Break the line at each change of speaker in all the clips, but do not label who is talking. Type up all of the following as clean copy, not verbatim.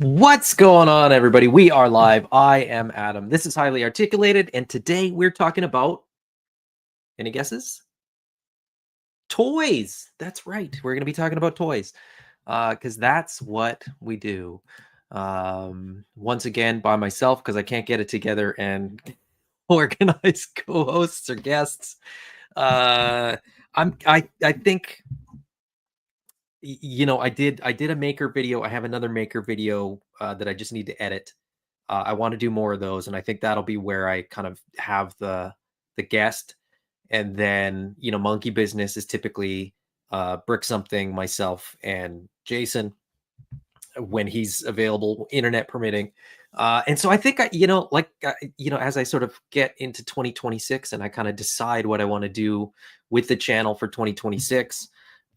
What's going on, everybody? We are live. I am Adam. This is Highly Articulated, and today we're talking about, any guesses? Toys. That's right. We're going to be talking about toys because that's what we do. Once again, by myself because I can't get it together and organize co-hosts or guests. I think, you know, I did a maker video. I have another maker video that I just need to edit. I want to do more of those, and I think that'll be where I kind of have the guest, and then, you know, Monkey Business is typically Brick Something, myself, and Jason when he's available, internet permitting. And so I think as I sort of get into 2026 and I kind of decide what I want to do with the channel for 2026.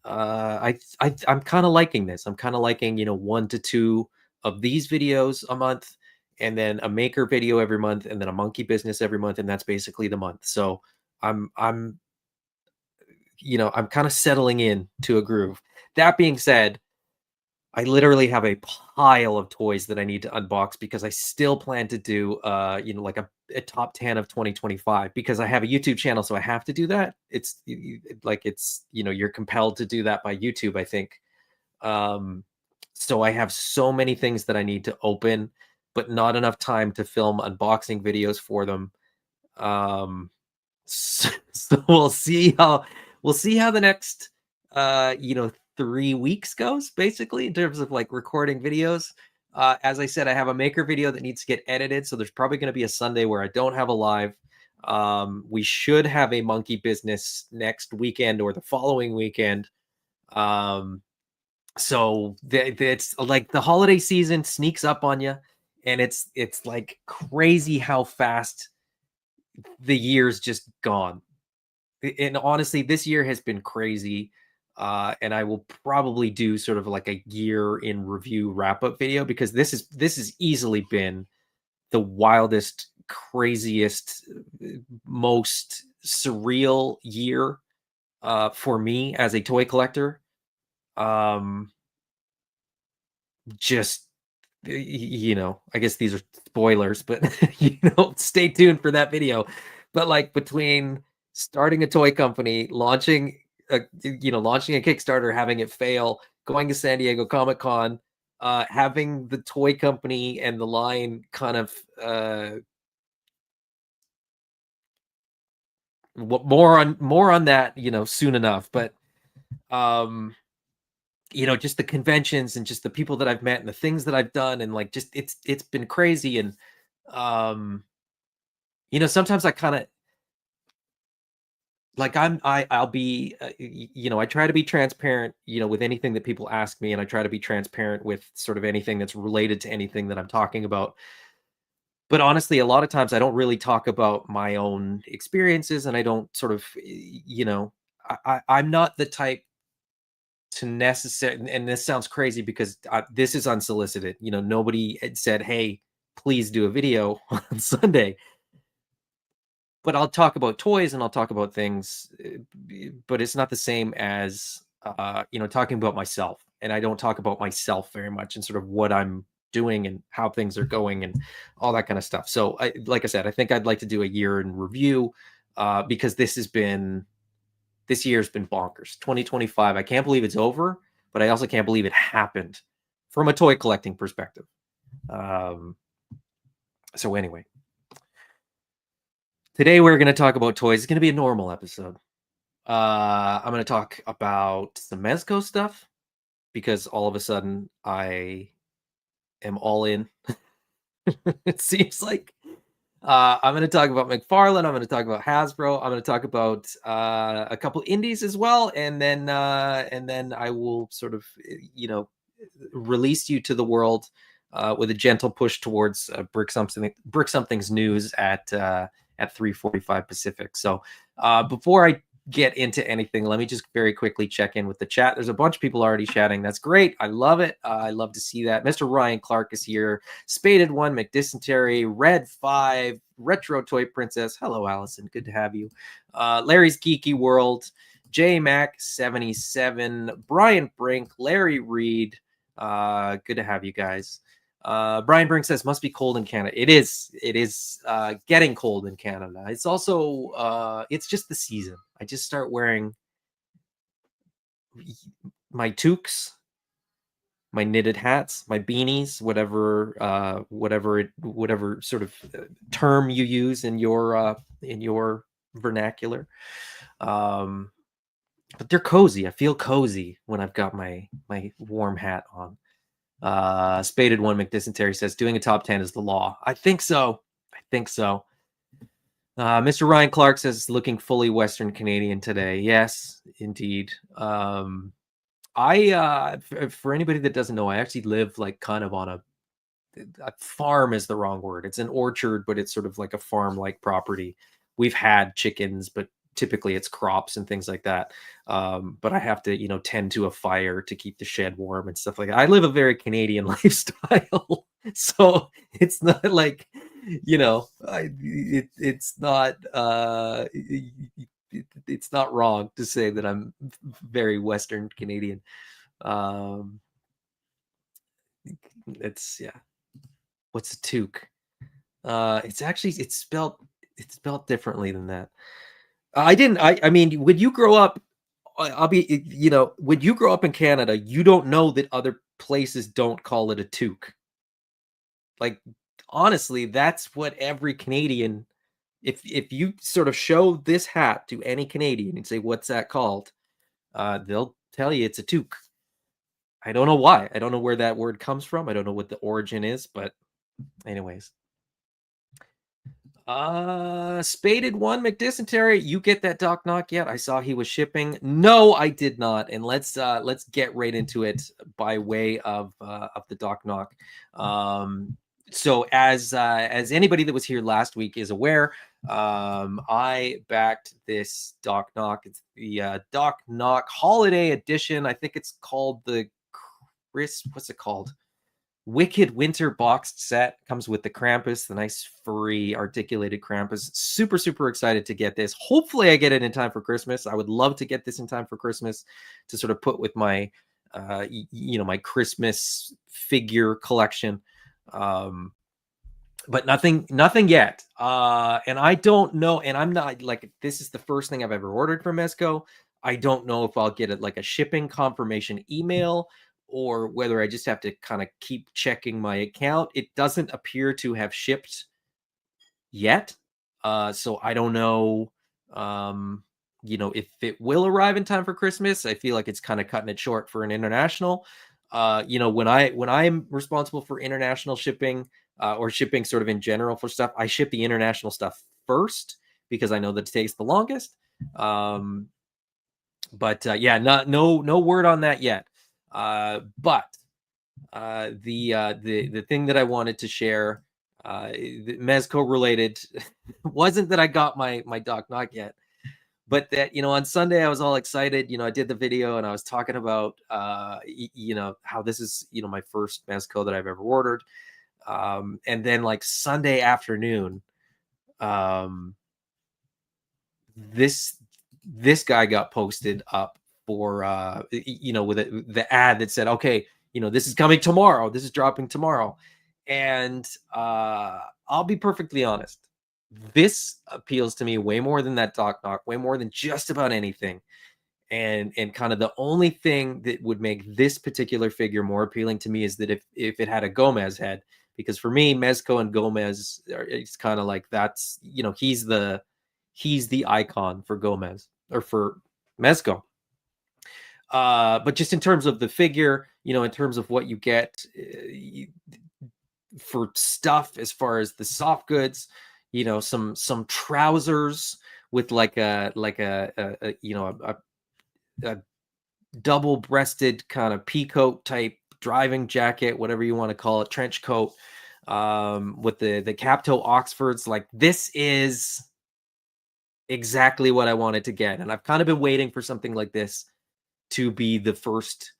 I'm kind of liking this. I'm kind of liking, 1 to 2 of these videos a month, and then a maker video every month, and then a Monkey Business every month, and that's basically the month. So I'm kind of settling in to a groove. That being said, I literally have a pile of toys that I need to unbox because I still plan to do, like a top 10 of 2025 because I have a YouTube channel, so I have to do that. It's you're compelled to do that by YouTube, I think. So I have so many things that I need to open, but not enough time to film unboxing videos for them. So we'll see how the next 3 weeks goes, basically, in terms of like recording videos. As I said, I have a maker video that needs to get edited, so there's probably going to be a Sunday where I don't have a live. We should have a Monkey Business next weekend or the following weekend. So it's like the holiday season sneaks up on you, and it's like crazy how fast the year's just gone. And honestly, this year has been crazy. And I will probably do sort of like a year in review wrap-up video because this has easily been the wildest, craziest, most surreal year for me as a toy collector. Just, I guess these are spoilers, but stay tuned for that video. But like, between starting a toy company, launching a Kickstarter, having it fail, going to San Diego Comic-Con, having the toy company and the line kind of more on that, soon enough. But just the conventions and just the people that I've met and the things that I've done, and like, just it's been crazy. And sometimes I kind of like I'll be I try to be transparent with anything that people ask me, and I try to be transparent with sort of anything that's related to anything that I'm talking about. But honestly, a lot of times I don't really talk about my own experiences, and I don't sort of I'm not the type to necessarily, and this sounds crazy because this is unsolicited, nobody had said, hey, please do a video on Sunday. But I'll talk about toys and I'll talk about things, but it's not the same as talking about myself, and I don't talk about myself very much and sort of what I'm doing and how things are going and all that kind of stuff. So, like I said, I think I'd like to do a year in review because this year's been bonkers. 2025, I can't believe it's over, but I also can't believe it happened from a toy collecting perspective. Um, so anyway, today we're going to talk about toys. It's going to be a normal episode. I'm going to talk about the Mezco stuff because all of a sudden I am all in. It seems like I'm going to talk about McFarlane. I'm going to talk about Hasbro. I'm going to talk about a couple indies as well, and then I will sort of release you to the world with a gentle push towards Brick Something's news at 3:45 Pacific. So before I get into anything, let me just very quickly check in with the chat. There's a bunch of people already chatting. That's great. I love it. I love to see that. Mr. Ryan Clark is here. Spaded One, McDysentery, Red 5, Retro Toy Princess. Hello, Allison. Good to have you. Larry's Geeky World, J Mac 77, Brian Brink, Larry Reed. Good to have you guys. Brian Brink says must be cold in Canada. It is getting cold in Canada. It's also it's just the season. I just start wearing my toques, my knitted hats, my beanies, whatever sort of term you use in your vernacular. But they're cozy. I feel cozy when I've got my warm hat on. Spaded One McDysentery says doing a top 10 is the law. I think so. Mr. Ryan Clark says looking fully Western Canadian today. Yes, indeed. I for anybody that doesn't know, I actually live like kind of on a farm is the wrong word. It's an orchard, but it's sort of like a farm-like property. We've had chickens, but typically it's crops and things like that. But I have to, tend to a fire to keep the shed warm and stuff like that. I live a very Canadian lifestyle, so it's not like, it's not it's not wrong to say that I'm very Western Canadian. It's yeah. What's a toque? It's spelled differently than that. I mean, when you grow up, when you grow up in Canada, you don't know that other places don't call it a toque. Like, honestly, that's what every Canadian, if you sort of show this hat to any Canadian and say, what's that called? They'll tell you it's a toque. I don't know why. I don't know where that word comes from. I don't know what the origin is, but anyways. Spaded One McDysentery, you get that Doc Knock yet? I saw he was shipping. No, I did not. And let's get right into it by way of the Doc Knock. So as anybody that was here last week is aware, I backed this Doc Knock. It's the Doc Knock Holiday Edition. I think it's called the what's it called? Wicked Winter boxed set. Comes with the Krampus, the nice furry articulated Krampus. Super, super excited to get this. Hopefully I get it in time for Christmas. I would love to get this in time for Christmas to sort of put with my, my Christmas figure collection. But nothing yet. And I don't know. And I'm not like, this is the first thing I've ever ordered from Mezco. I don't know if I'll get it like a shipping confirmation email or whether I just have to kind of keep checking my account. It doesn't appear to have shipped yet. So I don't know, if it will arrive in time for Christmas. I feel like it's kind of cutting it short for an international. When I'm responsible for international shipping or shipping sort of in general for stuff, I ship the international stuff first because I know that it takes the longest. No word on that yet. But the thing that I wanted to share, Mezco related, wasn't that I got my Doc Knock yet, but that, on Sunday I was all excited. I did the video and I was talking about, how this is, my first Mezco that I've ever ordered. And then like Sunday afternoon, this guy got posted up for with the ad that said, okay, this is coming tomorrow, this is dropping tomorrow. And I'll be perfectly honest, this appeals to me way more than that Doc Knock, way more than just about anything. And kind of the only thing that would make this particular figure more appealing to me is that if it had a Gomez head, because for me, Mezco and Gomez, it's kind of like that's he's the icon for Gomez or for Mezco. But just in terms of the figure, in terms of what you get for stuff, as far as the soft goods, some trousers with like a double-breasted kind of peacoat type driving jacket, whatever you want to call it, trench coat, with the cap toe Oxfords. Like, this is exactly what I wanted to get, and I've kind of been waiting for something like this to be the first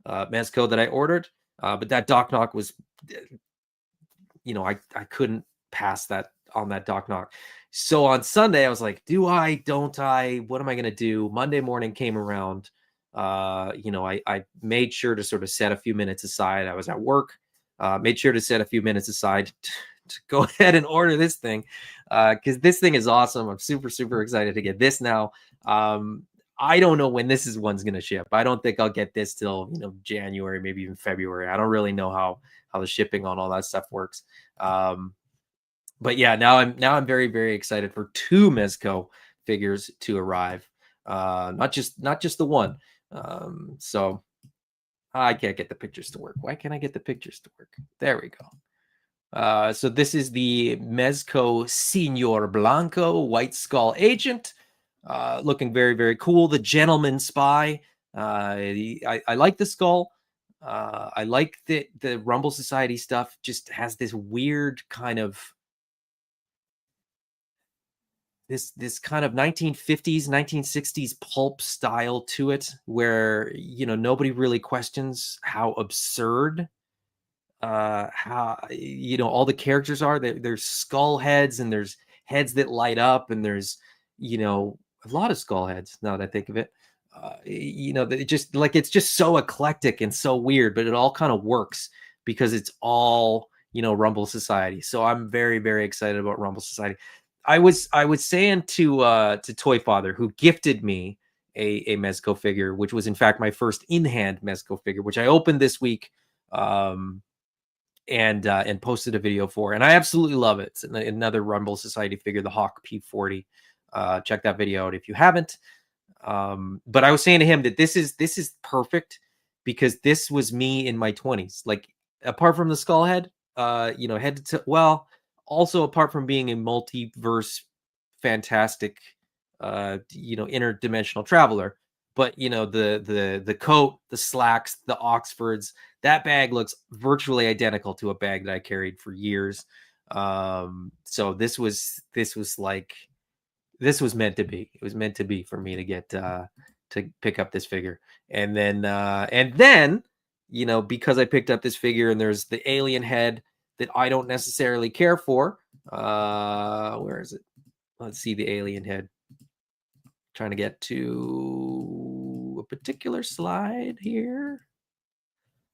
Mezco that I ordered. But that Doc Knock was, I couldn't pass that on that Doc Knock. So on Sunday, I was like, do I, don't I? What am I going to do? Monday morning came around. I made sure to sort of set a few minutes aside. I was at work, made sure to set a few minutes aside to go ahead and order this thing, because this thing is awesome. I'm super, super excited to get this now. I don't know when this one's going to ship. I don't think I'll get this till, January, maybe even February. I don't really know how the shipping on all that stuff works. But yeah, now I'm very, very excited for 2 Mezco figures to arrive. Not just the one. So I can't get the pictures to work. Why can't I get the pictures to work? There we go. So this is the Mezco Senor Blanco White Skull Agent. Looking very, very cool. The Gentleman Spy. I like the skull. I like the Rumble Society stuff. Just has this weird kind of this kind of 1950s, 1960s pulp style to it, where nobody really questions how absurd how all the characters are. There's skull heads, and there's heads that light up, and there's a lot of skull heads, now that I think of it. It's just so eclectic and so weird, but it all kind of works because it's all Rumble Society. So I'm very, very excited about Rumble Society. I was saying to Toy Father, who gifted me a Mezco figure, which was in fact my first in-hand Mezco figure, which I opened this week, and posted a video for, and I absolutely love it. It's another Rumble Society figure, the Hawk P40. Check that video out if you haven't. But I was saying to him that this is perfect, because this was me in my 20s. Like, apart from the skull head, head to, well, also apart from being a multiverse fantastic interdimensional traveler, but the coat, the slacks, the Oxfords, that bag looks virtually identical to a bag that I carried for years. So this was meant to be. It was meant to be for me to get to pick up this figure. And then because I picked up this figure, and there's the alien head that I don't necessarily care for. Where is it? Let's see the alien head. Trying to get to a particular slide here.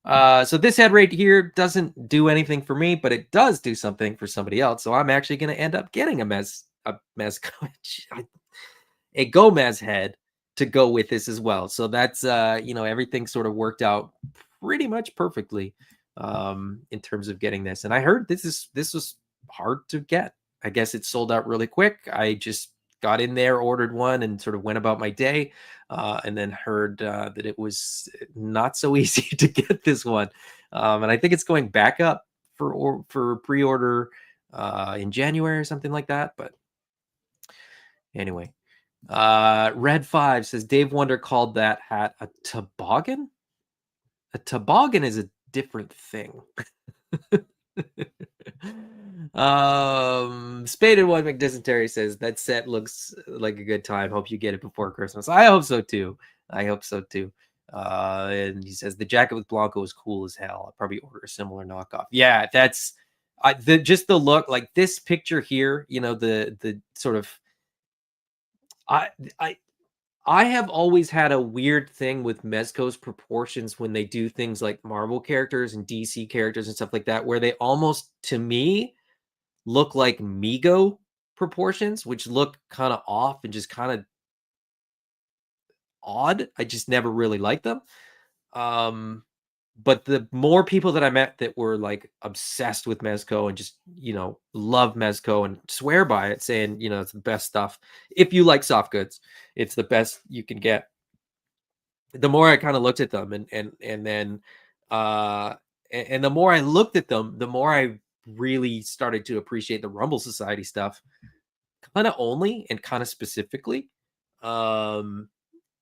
So this head right here doesn't do anything for me, but it does do something for somebody else. So I'm actually going to end up getting a Gomez head to go with this as well. So that's everything sort of worked out pretty much perfectly in terms of getting this. And I heard this was hard to get. I guess it sold out really quick. I just got in there, ordered one, and sort of went about my day, and then heard that it was not so easy to get this one. And I think it's going back up for pre-order in January or something like that. But anyway, Red 5 says Dave Wonder called that hat a toboggan. A toboggan is a different thing. Spaded One McDysentery says that set looks like a good time. Hope you get it before Christmas. I hope so too. And he says the jacket with Blanco is cool as hell. I'll probably order a similar knockoff. Yeah, that's just the look. Like this picture here, the sort of I I have always had a weird thing with Mezco's proportions when they do things like Marvel characters and DC characters and stuff like that, where they almost, to me, look like Mego proportions, which look kind of off and just kind of odd. I just never really liked them. Um, but the more people that I met that were like obsessed with Mezco and just, love Mezco and swear by it, saying, it's the best stuff. If you like soft goods, it's the best you can get. The more I kind of looked at them and then and the more I looked at them, the more I really started to appreciate the Rumble Society stuff, kind of only and kind of specifically. Um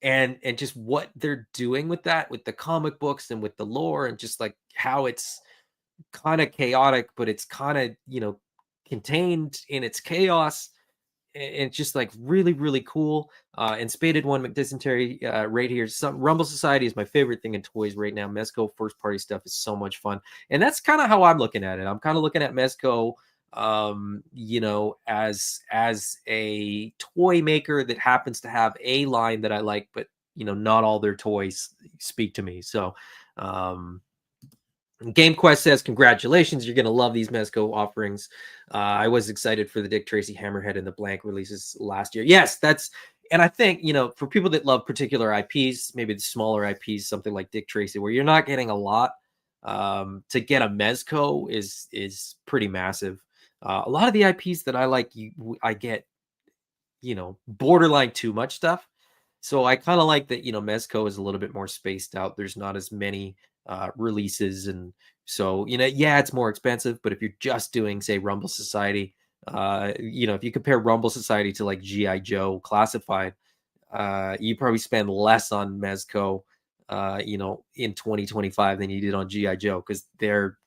and just what they're doing with that, with the comic books and with the lore, and just like how it's kind of chaotic, but it's kind of, contained in its chaos. And it's just like really, really cool. And Spaded One McDysentery right here. Some Rumble Society is my favorite thing in toys right now. Mezco first party stuff is so much fun, and that's kind of how I'm looking at it. I'm kind of looking at Mezco, as a toy maker that happens to have a line that I like, but not all their toys speak to me. So, um, Game Quest says, "Congratulations, you're going to love these Mezco offerings." I was excited for the Dick Tracy Hammerhead and the Blank releases last year. Yes, and I think, for people that love particular IPs, maybe the smaller IPs, something like Dick Tracy, where you're not getting a lot, to get a Mezco is pretty massive. A lot of the IPs that I like, I get, borderline too much stuff. So I kind of like that, Mezco is a little bit more spaced out. There's not as many releases. And so, yeah, it's more expensive, but if you're just doing, say, Rumble Society, if you compare Rumble Society to like G.I. Joe Classified, you probably spend less on Mezco, in 2025 than you did on G.I. Joe, because that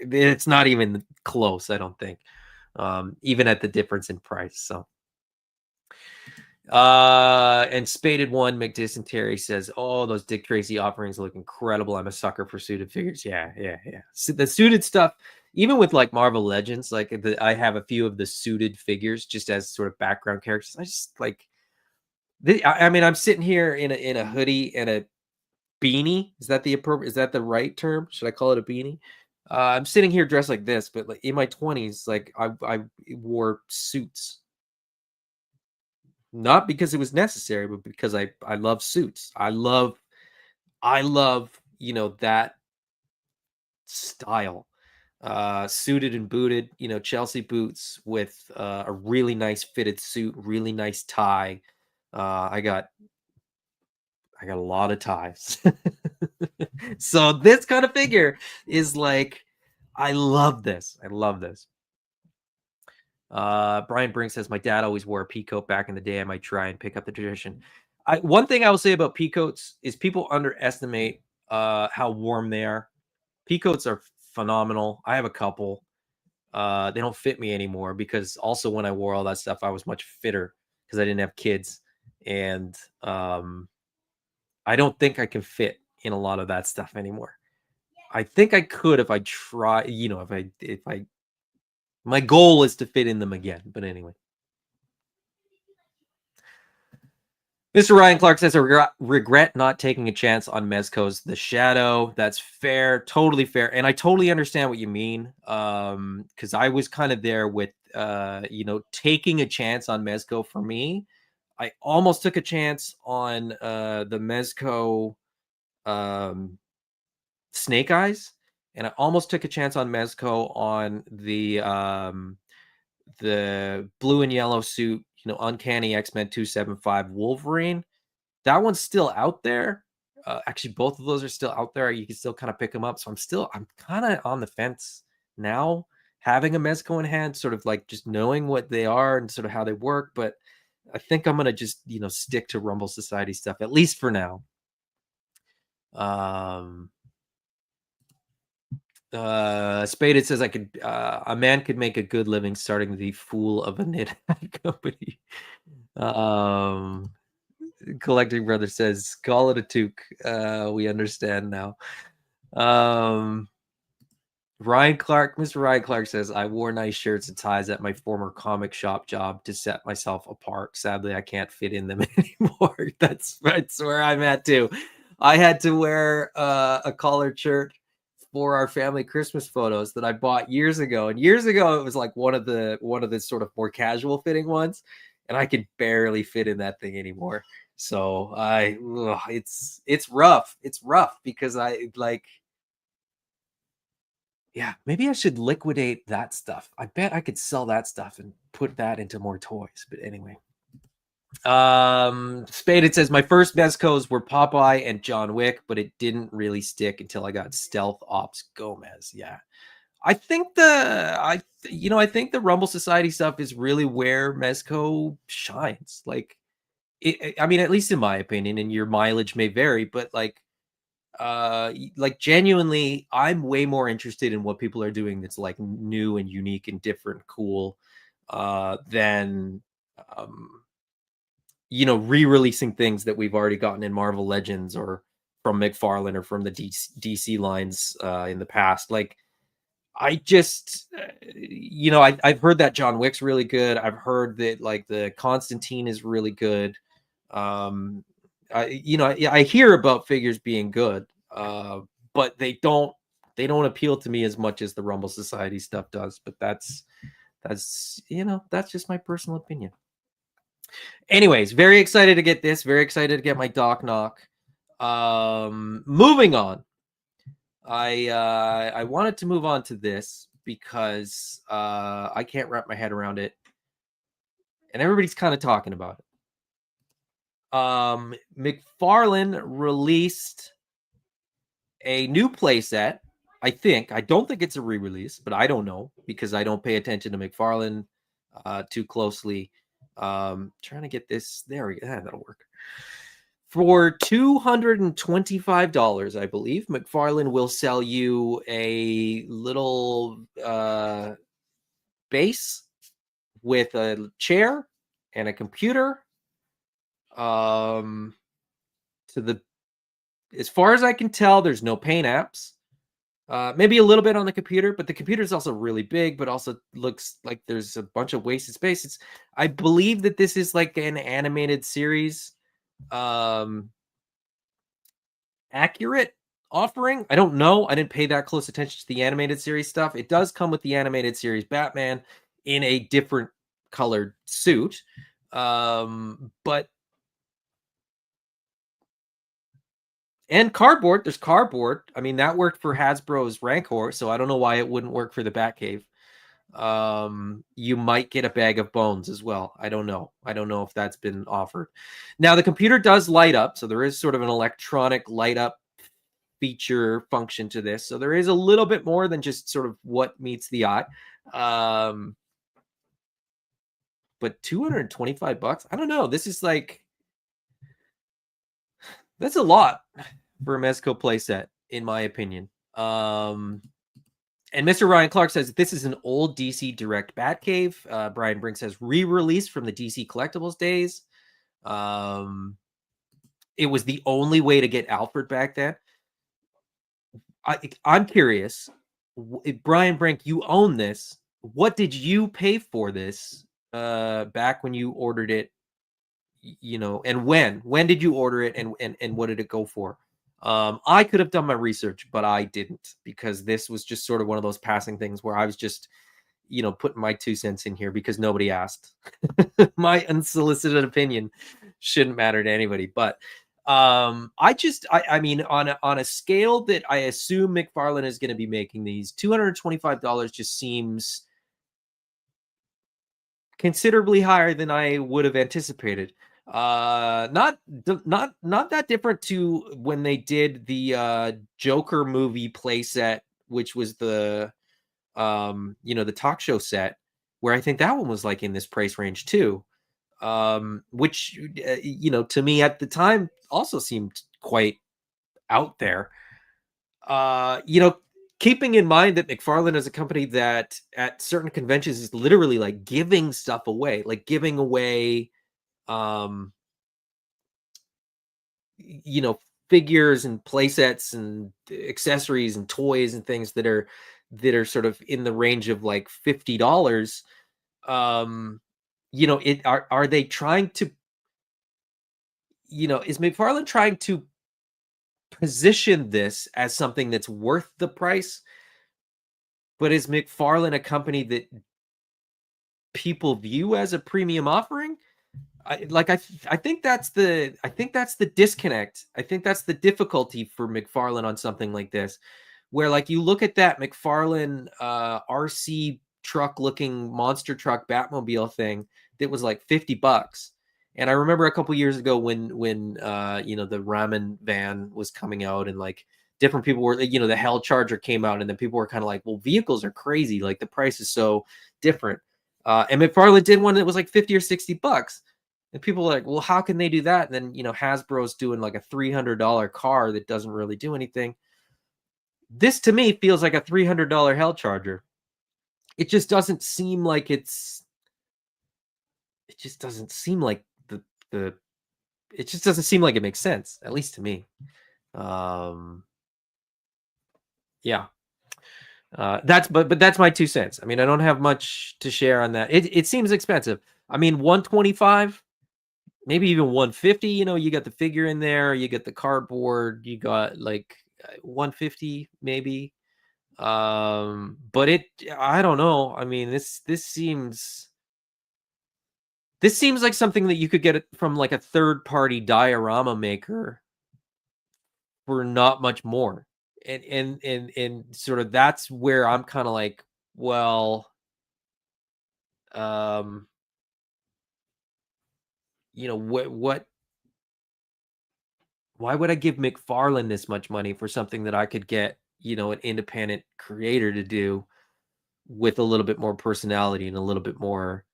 it's not even close, I don't think, even at the difference in price. So, and Spaded One McDysentery says, "Oh, those Dick Tracy offerings look incredible. I'm a sucker for suited figures." Yeah, yeah, yeah. So the suited stuff, even with like Marvel Legends, like I have a few of the suited figures just as sort of background characters. I just like, I mean, I'm sitting here in a hoodie and a beanie. Is that the appropriate? Is that the right term? Should I call it a beanie? I'm sitting here dressed like this, but like in my 20s, like I wore suits. Not because it was necessary, but because I love suits. I love, that style. Suited and booted, Chelsea boots with a really nice fitted suit, really nice tie. I got a lot of ties. So this kind of figure is like, I love this. I love this. Brian Brink says, "My dad always wore a peacoat back in the day. I might try and pick up the tradition." One thing I will say about peacoats is people underestimate how warm they are. Peacoats are phenomenal. I have a couple. They don't fit me anymore because also when I wore all that stuff, I was much fitter because I didn't have kids, and I don't think I can fit in a lot of that stuff anymore. I think I could if I try. If I my goal is to fit in them again. But anyway. Mr. Ryan Clark says, "I regret not taking a chance on Mezco's The Shadow." That's fair, totally fair, and I totally understand what you mean. Because I was kind of there with, taking a chance on Mezco for me. I almost took a chance on the Mezco um, Snake Eyes, and I almost took a chance on Mezco on the blue and yellow suit, Uncanny X-Men 275 Wolverine. That one's still out there. Actually, both of those are still out there. You can still kind of pick them up. So I'm kind of on the fence now, having a Mezco in hand, sort of like just knowing what they are and sort of how they work. But I think I'm gonna just stick to Rumble Society stuff at least for now. Um, Spaded says, "I could a man could make a good living starting the fool of a knit company." Um, Collecting Brother says, "Call it a toque." We understand now. Um, Mr. Ryan Clark says, I wore nice shirts and ties at my former comic shop job to set myself apart. Sadly, I can't fit in them anymore. That's where I'm at too. I had to wear a collared shirt for our family Christmas photos that I bought years ago. And years ago, it was like one of the sort of more casual fitting ones, and I could barely fit in that thing anymore. So it's rough. It's rough because I like yeah, maybe I should liquidate that stuff. I bet I could sell that stuff and put that into more toys. But anyway, Spaded says my first Mezcos were Popeye and John Wick, but it didn't really stick until I got Stealth Ops Gomez. Yeah, I think I think the Rumble Society stuff is really where Mezco shines. Like, I mean, at least in my opinion, and your mileage may vary, but like genuinely I'm way more interested in what people are doing that's like new and unique and different, cool, than um re-releasing things that we've already gotten in Marvel Legends or from McFarlane or from the DC lines in the past. Like I just I've heard that John Wick's really good. I've heard that like the Constantine is really good. um I hear about figures being good, but they don't appeal to me as much as the Rumble Society stuff does. But that's just my personal opinion. Anyways, very excited to get this. Very excited to get my Doc Knock. Moving on. I wanted to move on to this because I can't wrap my head around it, and everybody's kind of talking about it. McFarlane released a new playset. I don't think it's a re-release, but I don't know because I don't pay attention to McFarlane too closely. Trying to get this. There we go. That'll work. For $225, I believe, McFarlane will sell you a little base with a chair and a computer. To the As far as I can tell, there's no paint apps. Maybe a little bit on the computer, but the computer is also really big, but also looks like there's a bunch of wasted space. I believe that this is like an animated series. Accurate offering. I don't know. I didn't pay that close attention to the animated series stuff. It does come with the animated series Batman in a different colored suit. But and cardboard. There's cardboard. I mean, that worked for Hasbro's Rancor, so I don't know why it wouldn't work for the Batcave. You might get a bag of bones as well. I don't know if that's been offered. Now the computer does light up, so there is sort of an electronic light up feature function to this, so there is a little bit more than just sort of what meets the eye. But $225, I don't know. This is like, that's a lot for a Mezco playset, in my opinion. And Mr. Ryan Clark says this is an old DC Direct Batcave. Brian Brink says re-release from the DC Collectibles days. It was the only way to get Alfred back then. I'm curious, Brian Brink, you own this. What did you pay for this back when you ordered it? And when did you order it, and what did it go for? I could have done my research, but I didn't, because this was just sort of one of those passing things where I was just, putting my 2 cents in here because nobody asked. My unsolicited opinion shouldn't matter to anybody. But I mean, on a scale that I assume McFarlane is going to be making these, $225 just seems considerably higher than I would have anticipated. Not that different to when they did the Joker movie playset, which was the the talk show set, where I think that one was like in this price range too. Which to me at the time also seemed quite out there. Keeping in mind that McFarlane is a company that at certain conventions is literally like giving stuff away, like giving away um figures and play sets and accessories and toys and things that are that are sort of in the range of like $50. Um, are they trying to, is McFarland trying to position this as something that's worth the price? But is McFarland a company that people view as a premium offering? I think that's the disconnect. I think that's the difficulty for McFarlane on something like this, where like you look at that McFarlane RC truck looking monster truck Batmobile thing that was like $50. And I remember a couple years ago when the ramen van was coming out, and like different people were, the Hell Charger came out, and then people were kind of like, well, vehicles are crazy, like the price is so different. And McFarlane did one that was like 50 or $60. And people are like, well, how can they do that? And then, Hasbro's doing like a $300 car that doesn't really do anything. This to me feels like a $300 Hell Charger. It just doesn't seem like it just doesn't seem like the, it just doesn't seem like it makes sense, at least to me. Yeah. But that's my 2 cents. I mean, I don't have much to share on that. It seems expensive. I mean, 125, maybe even 150. You got the figure in there, you get the cardboard, you got like 150 maybe. But I don't know. I mean, this seems like something that you could get it from like a third party diorama maker for not much more. And sort of that's where I'm kind of like, well, um, what why would I give McFarlane this much money for something that I could get, an independent creator to do with a little bit more personality and a little bit more,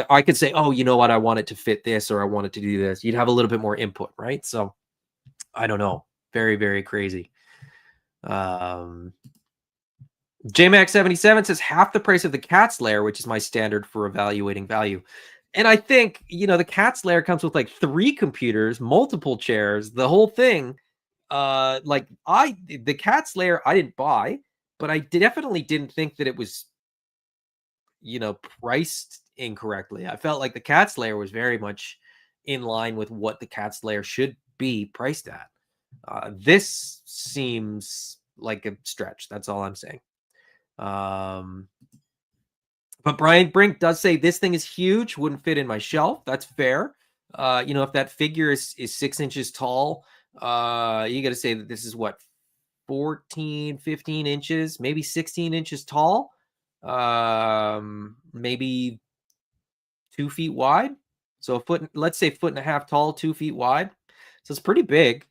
I could say, oh, you know what, I want it to fit this, or I want it to do this. You'd have a little bit more input, right? So I don't know. Very, very crazy. JMax77 says half the price of the Cat's Lair, which is my standard for evaluating value. And I think, the Cat's Lair comes with like 3 computers, multiple chairs, the whole thing. The Cat's Lair I didn't buy, but I definitely didn't think that it was, priced incorrectly. I felt like the Cat's Lair was very much in line with what the Cat's Lair should be priced at. This seems like a stretch. That's all I'm saying. But Brian Brink does say this thing is huge, wouldn't fit in my shelf. That's fair. If that figure is 6 inches tall, you got to say that this is what, 14, 15 inches, maybe 16 inches tall, maybe 2 feet wide. So let's say 1.5 feet tall, 2 feet wide. So it's pretty big,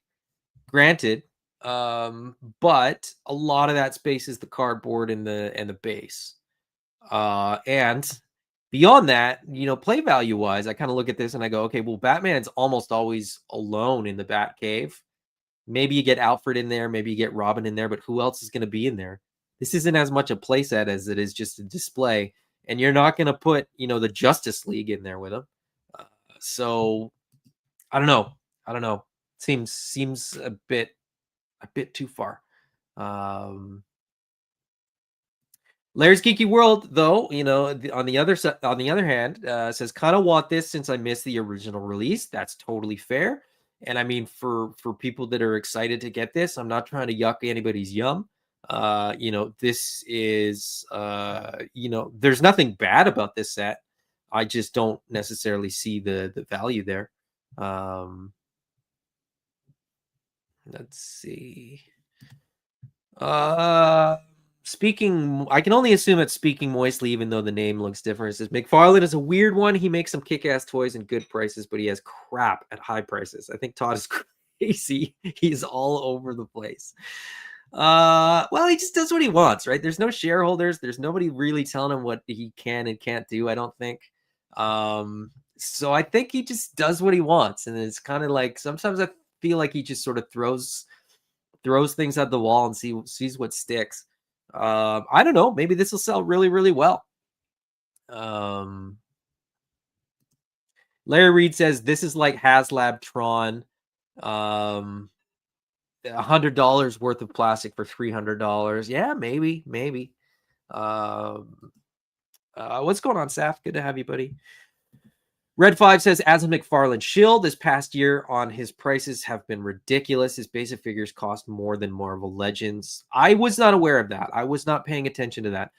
granted. But a lot of that space is the cardboard and the base. And beyond that, play value wise, I kind of look at this and I go, okay, well, Batman's almost always alone in the Bat Cave. Maybe you get Alfred in there, maybe you get Robin in there, but who else is going to be in there? This isn't as much a playset as it is just a display, and you're not going to put, the Justice League in there with him. So I don't know. Seems a bit too far. Larry's Geeky World, though, on the other hand, says kind of want this since I missed the original release. That's totally fair. And I mean, for people that are excited to get this, I'm not trying to yuck anybody's yum. This is, there's nothing bad about this set. I just don't necessarily see the value there. Let's see. I can only assume it's Speaking Moistly, even though the name looks different. It says McFarlane is a weird one. He makes some kick-ass toys and good prices, but he has crap at high prices. I think Todd is crazy. He's all over the place. Well, he just does what he wants, right? There's no shareholders. There's nobody really telling him what he can and can't do, I don't think. So I think he just does what he wants. And it's kind of like, sometimes I feel like he just sort of throws things at the wall and sees what sticks. I don't know. Maybe this will sell really, really well. Larry Reed says this is like HasLab Tron. $100 worth of plastic for $300. Yeah, maybe. Um, what's going on, Saf? Good to have you, buddy. Red 5 says, as a McFarlane shill, this past year on his prices have been ridiculous. His basic figures cost more than Marvel Legends. I was not aware of that. I was not paying attention to that.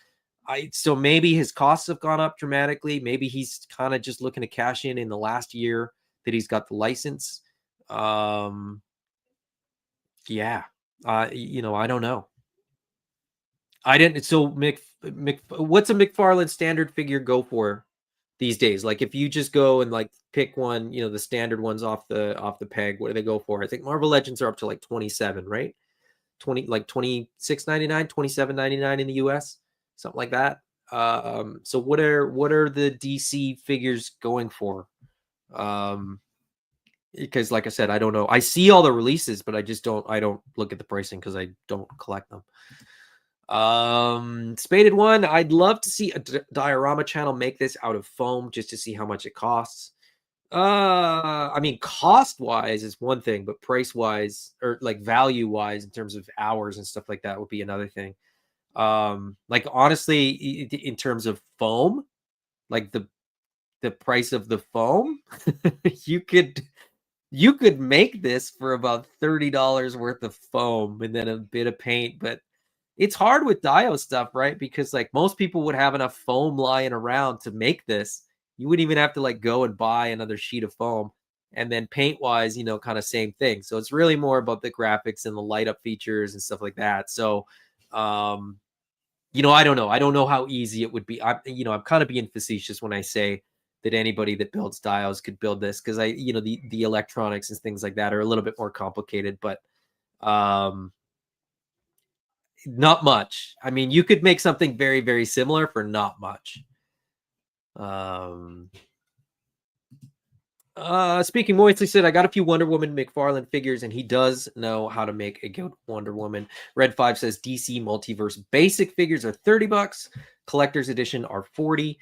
So maybe his costs have gone up dramatically. Maybe he's kind of just looking to cash in the last year that he's got the license. Yeah. I don't know. I didn't. So what's a McFarlane standard figure go for these days? Like if you just go and like pick one, the standard ones off the peg, what do they go for? I think Marvel Legends are up to like 27, right? 20, like 26.99, 27.99 in the US, something like that. So what are the DC figures going for? Because like I said, I don't know. I see all the releases, but I don't look at the pricing because I don't collect them. Spaded one. I'd love to see a diorama channel make this out of foam just to see how much it costs. I mean, cost wise is one thing, but price wise or like value wise in terms of hours and stuff like that would be another thing. Like honestly, in terms of foam, like the price of the foam, you could make this for about $30 worth of foam and then a bit of paint, but it's hard with Dio stuff, right? Because like most people would have enough foam lying around to make this. You wouldn't even have to like go and buy another sheet of foam. And then paint wise, kind of same thing. So it's really more about the graphics and the light up features and stuff like that. So, I don't know. I don't know how easy it would be. I'm kind of being facetious when I say that anybody that builds dials could build this because the electronics and things like that are a little bit more complicated, but not much. I mean, you could make something very, very similar for not much. Speaking Moistly said, I got a few Wonder Woman McFarlane figures, and he does know how to make a good Wonder Woman. Red 5 says DC Multiverse basic figures are $30. Collector's edition are $40.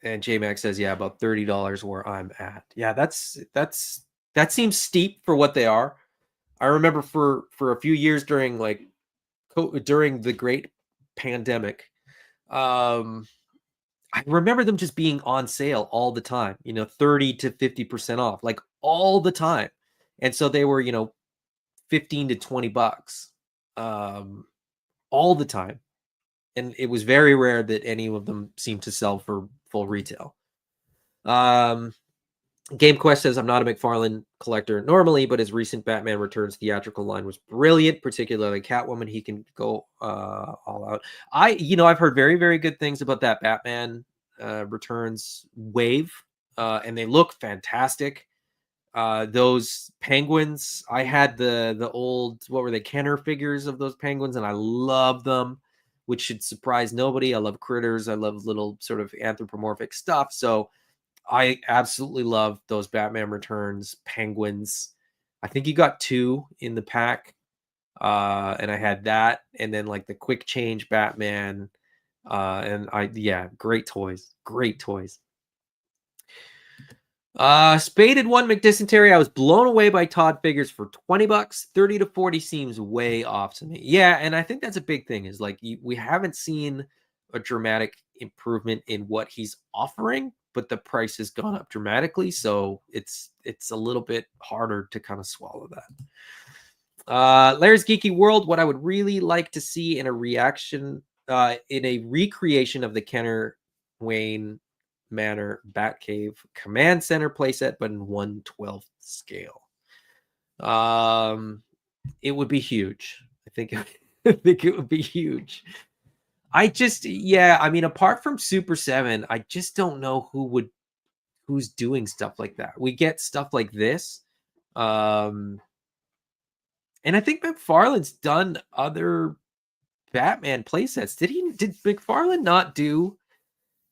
And J-Max says, yeah, about $30 where I'm at. Yeah, that seems steep for what they are. I remember for a few years during the great pandemic, I remember them just being on sale all the time, 30 to 50% off, like all the time. And so they were, 15 to 20 bucks all the time. And it was very rare that any of them seemed to sell for full retail. GameQuest says, I'm not a McFarlane collector normally, but his recent Batman Returns theatrical line was brilliant, particularly Catwoman. He can go all out. I've heard very, very good things about that Batman Returns wave, and they look fantastic. Those penguins, I had the old, what were they, Kenner figures of those penguins, and I love them, which should surprise nobody. I love critters. I love little sort of anthropomorphic stuff. So I absolutely love those Batman Returns penguins. I think you got 2 in the pack. And I had that, and then like the quick change Batman. Great toys. Great toys. Spaded one McDysentery. I was blown away by Todd figures for $20. 30 to 40 seems way off to me. Yeah, and I think that's a big thing is like we haven't seen a dramatic improvement in what he's offering, but the price has gone up dramatically, so it's a little bit harder to kind of swallow that. Larry's Geeky World. What I would really like to see in a recreation of the Kenner Wayne Manor Batcave Command Center playset, but in 1/12 scale. It would be huge. I think it would be huge. I mean, apart from Super 7, I just don't know who's doing stuff like that. We get stuff like this. And I think McFarlane's done other Batman playsets. Did McFarlane not do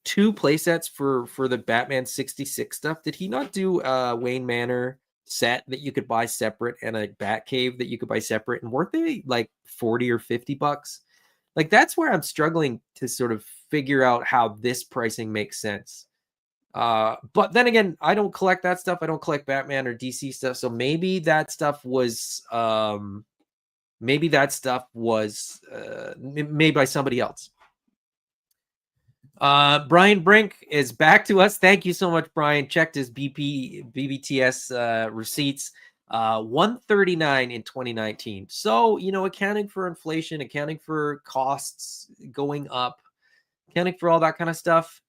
2 playsets for the Batman 66 stuff? Did he not do Wayne Manor set that you could buy separate and a Batcave that you could buy separate? And weren't they like 40 or 50 bucks? Like that's where I'm struggling to sort of figure out how this pricing makes sense. But then again, I don't collect that stuff. I don't collect Batman or DC stuff. So maybe that stuff was made by somebody else. Brian Brink is back to us. Thank you so much, Brian. Checked his BBTS receipts. 139 in 2019. So, accounting for inflation, accounting for costs going up, accounting for all that kind of stuff,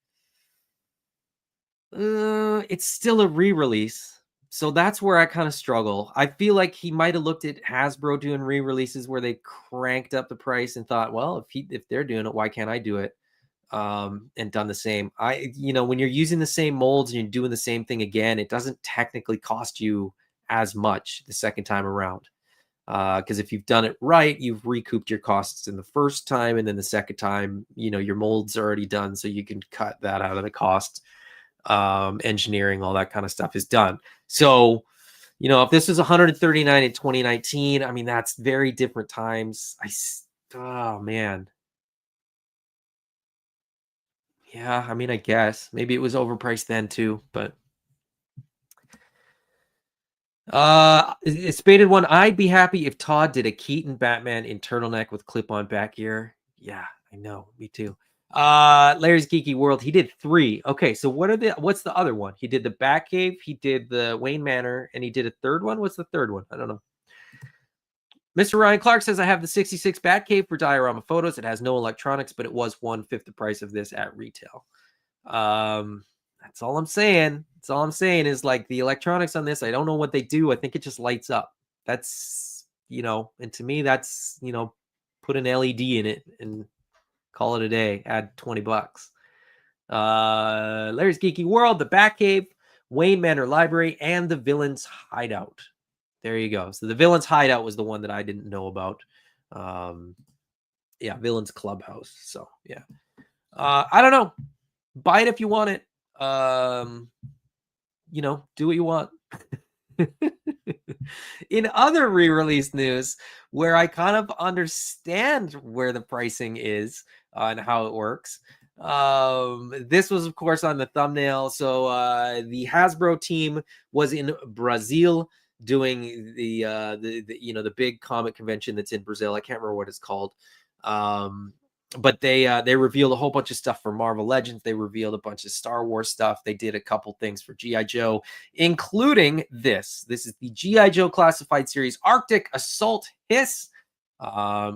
it's still a re-release. So that's where I kind of struggle. I feel like he might have looked at Hasbro doing re-releases where they cranked up the price and thought, well, if they're doing it, why can't I do it? And done the same. When you're using the same molds and you're doing the same thing again, it doesn't technically cost you as much the second time around. Because if you've done it right, you've recouped your costs in the first time, and then the second time, your molds are already done, so you can cut that out of the cost. Engineering, all that kind of stuff is done. So, if this was 139 in 2019, I mean, that's very different times. Oh man. Yeah, I mean, I guess maybe it was overpriced then too, but spaded one. I'd be happy if Todd did a Keaton Batman in turtleneck with clip-on back gear. Yeah, I know, me too. Larry's Geeky World. He did 3. Okay, so what's the other one? He did the Batcave, he did the Wayne Manor, and he did a third one. What's the third one? I don't know. Mr. Ryan Clark says, I have the 66 Batcave for diorama photos. It has no electronics, but it was 1/5 the price of this at retail. That's all I'm saying. That's all I'm saying is like the electronics on this, I don't know what they do. I think it just lights up. That's, and to me, that's, put an LED in it and call it a day. Add $20. Larry's Geeky World, the Batcave, Wayne Manor Library, and the Villain's Hideout. There you go. So the Villain's Hideout was the one that I didn't know about. Yeah, Villain's Clubhouse. So yeah. I don't know. Buy it if you want it. Do what you want. In other re-release news, where I kind of understand where the pricing is and how it works. This was, of course, on the thumbnail. So the Hasbro team was in Brazil doing the big comic convention that's in Brazil. I can't remember what it's called. But they revealed a whole bunch of stuff for Marvel Legends. They revealed a bunch of Star Wars stuff. They did a couple things for G.I. Joe, including this. This is the G.I. Joe Classified Series Arctic Assault Hiss,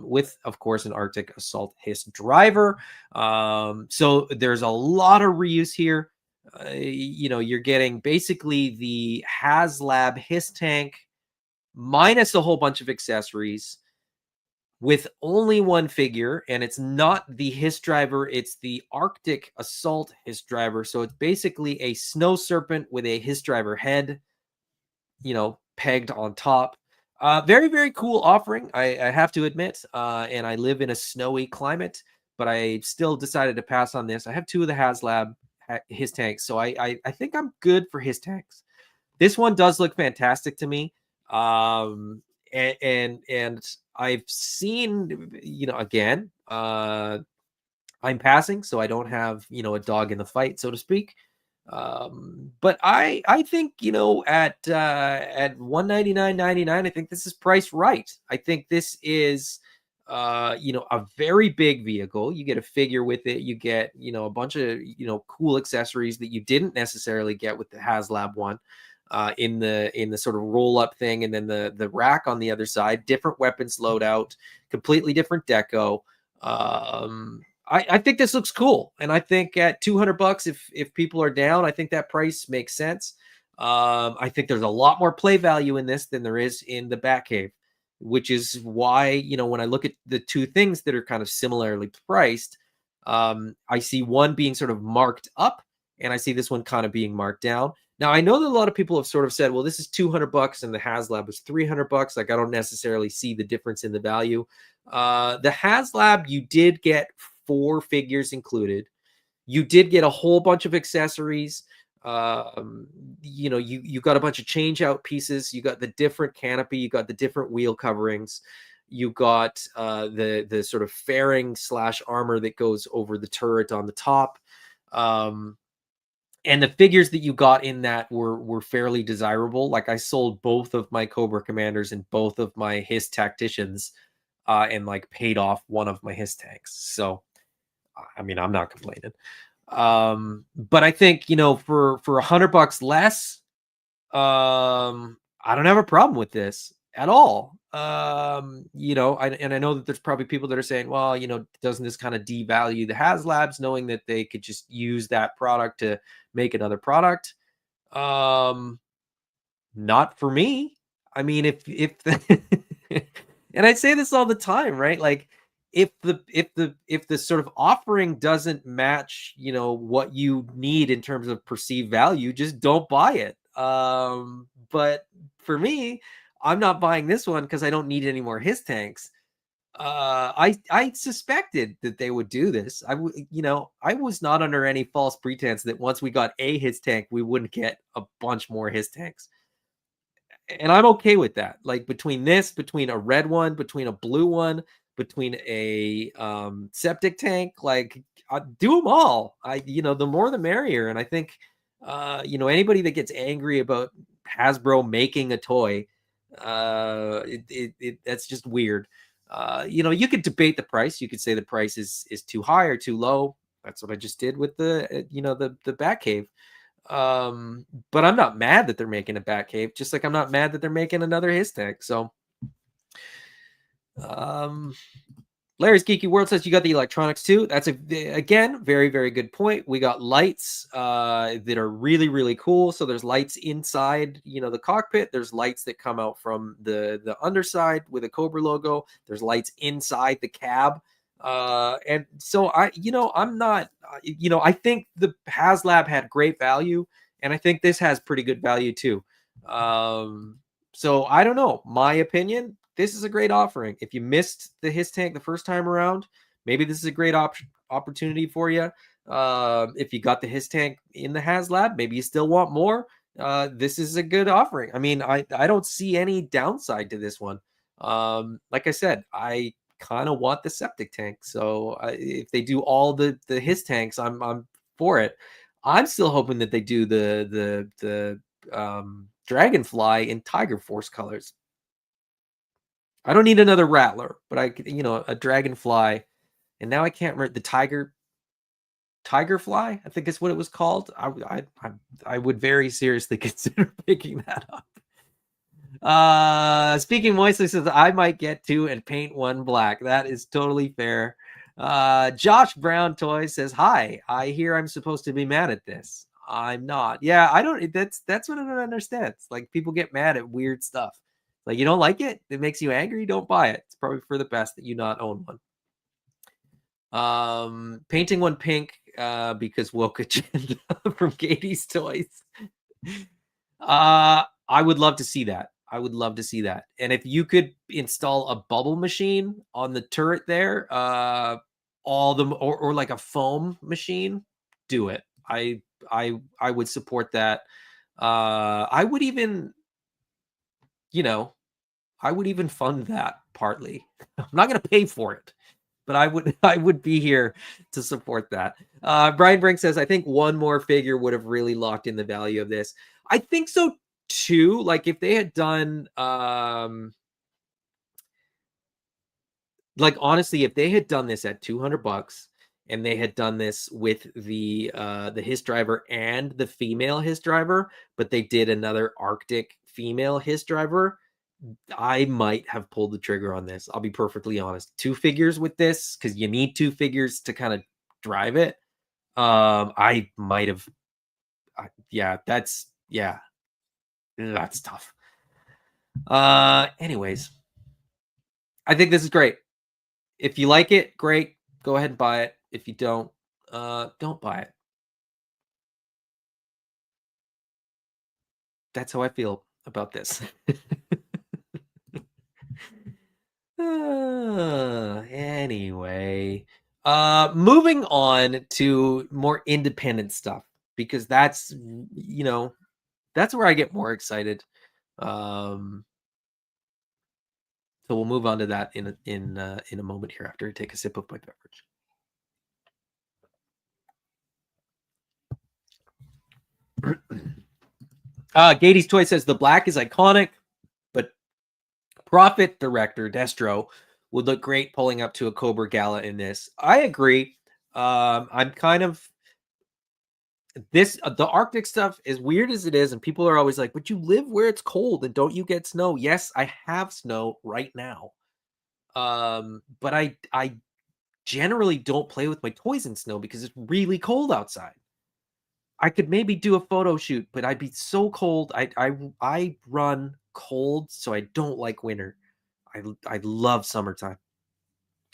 with, of course, an Arctic Assault Hiss driver. So there's a lot of reuse here. You're getting basically the HasLab Hiss tank minus a whole bunch of accessories, with only one figure, and it's not the Hiss driver, it's the Arctic Assault Hiss driver. So it's basically a snow serpent with a Hiss driver head, pegged on top. Very, very cool offering, I have to admit. And I live in a snowy climate, but I still decided to pass on this. I have 2 of the HasLab Hiss tanks, so I think I'm good for Hiss tanks. This one does look fantastic to me. And I've seen, again, I'm passing, so I don't have, a dog in the fight, so to speak. But I think, at $199.99, I think this is priced right. I think this is, a very big vehicle. You get a figure with it. You get, a bunch of, cool accessories that you didn't necessarily get with the HasLab one. In the sort of roll up thing, and then the rack on the other side, different weapons loadout, completely different deco. I think this looks cool, and I think at $200, if people are down, I think that price makes sense. I think there's a lot more play value in this than there is in the Batcave, which is why, when I look at the two things that are kind of similarly priced, I see one being sort of marked up, and I see this one kind of being marked down. Now, I know that a lot of people have sort of said, well, this is $200 and the HasLab is $300. Like, I don't necessarily see the difference in the value. The HasLab, you did get 4 figures included. You did get a whole bunch of accessories. You got a bunch of change out pieces. You got the different canopy. You got the different wheel coverings. You got the sort of fairing / armor that goes over the turret on the top. And the figures that you got in that were fairly desirable. Like, I sold both of my Cobra commanders and both of my Hiss tacticians, and like paid off one of my Hiss tanks. So I mean, I'm not complaining. But I think, for $100 less, I don't have a problem with this at all. And I know that there's probably people that are saying, well, doesn't this kind of devalue the HasLabs, knowing that they could just use that product to make another product? Um, Not for me. I mean, if the and I say this all the time, right? Like, if the sort of offering doesn't match, what you need in terms of perceived value, just don't buy it. But for me, I'm not buying this one because I don't need any more his tanks. I suspected that they would do this. I was not under any false pretense that once we got a his tank, we wouldn't get a bunch more his tanks, and I'm okay with that. Like, between a red one, between a blue one, between a septic tank, like, do them all. The more the merrier. And I think, anybody that gets angry about Hasbro making a toy, that's just weird. You could debate the price. You could say the price is too high or too low. That's what I just did with the Batcave. But I'm not mad that they're making a Batcave, just like I'm not mad that they're making another His Tech. So, um, Larry's Geeky World says you got the electronics too. That's again, very, very good point. We got lights that are really, really cool. So there's lights inside, the cockpit. There's lights that come out from the underside with a Cobra logo. There's lights inside the cab. And so I'm not, I think the HasLab had great value, and I think this has pretty good value too. So I don't know. My opinion, this is a great offering. If you missed the His Tank the first time around, maybe this is a great opportunity for you. If you got the His Tank in the HasLab, maybe you still want more. This is a good offering. I mean, I don't see any downside to this one. Like I said, I kind of want the septic tank. So if they do all the His tanks, I'm for it. I'm still hoping that they do the Dragonfly in Tiger Force colors. I don't need another Rattler, but I could, a Dragonfly, and now I can't remember the Tigerfly, I think is what it was called. I would very seriously consider picking that up. Speaking moistly says I might get two and paint one black. That is totally fair. Josh Brown Toys says, hi, I hear I'm supposed to be mad at this. I'm not. Yeah, I don't. That's what I don't understand. It's like people get mad at weird stuff. Like, you don't like it, it makes you angry, don't buy it. It's probably for the best that you not own one. Painting one pink because woke agenda from Katie's Toys. I would love to see that. I would love to see that. And if you could install a bubble machine on the turret there, all the or like a foam machine, do it. I would support that. I would even, I would even fund that partly. I'm not going to pay for it, but I would be here to support that. Brian Brink says, I think one more figure would have really locked in the value of this. I think so too. Like, if they had done like, honestly, if they had done this at $200 and they had done this with the His driver and the female His driver, but they did another Arctic female His driver, I might have pulled the trigger on this. I'll be perfectly honest. Two figures with this, because you need two figures to kind of drive it. I might have. Yeah, that's tough. Anyways, I think this is great. If you like it, great. Go ahead and buy it. If you don't buy it. That's how I feel about this. Anyway, moving on to more independent stuff, because that's where I get more excited. So we'll move on to that in a moment here after I take a sip of my beverage. Gady's Toy says the black is iconic, but Profit director Destro would look great pulling up to a Cobra gala in this. I agree. I'm kind of the Arctic stuff, as weird as it is, and people are always like, "But you live where it's cold and don't you get snow?" Yes, I have snow right now. But I generally don't play with my toys in snow because it's really cold outside. I could maybe do a photo shoot, but I'd be so cold. I run cold, so I don't like winter. I love summertime.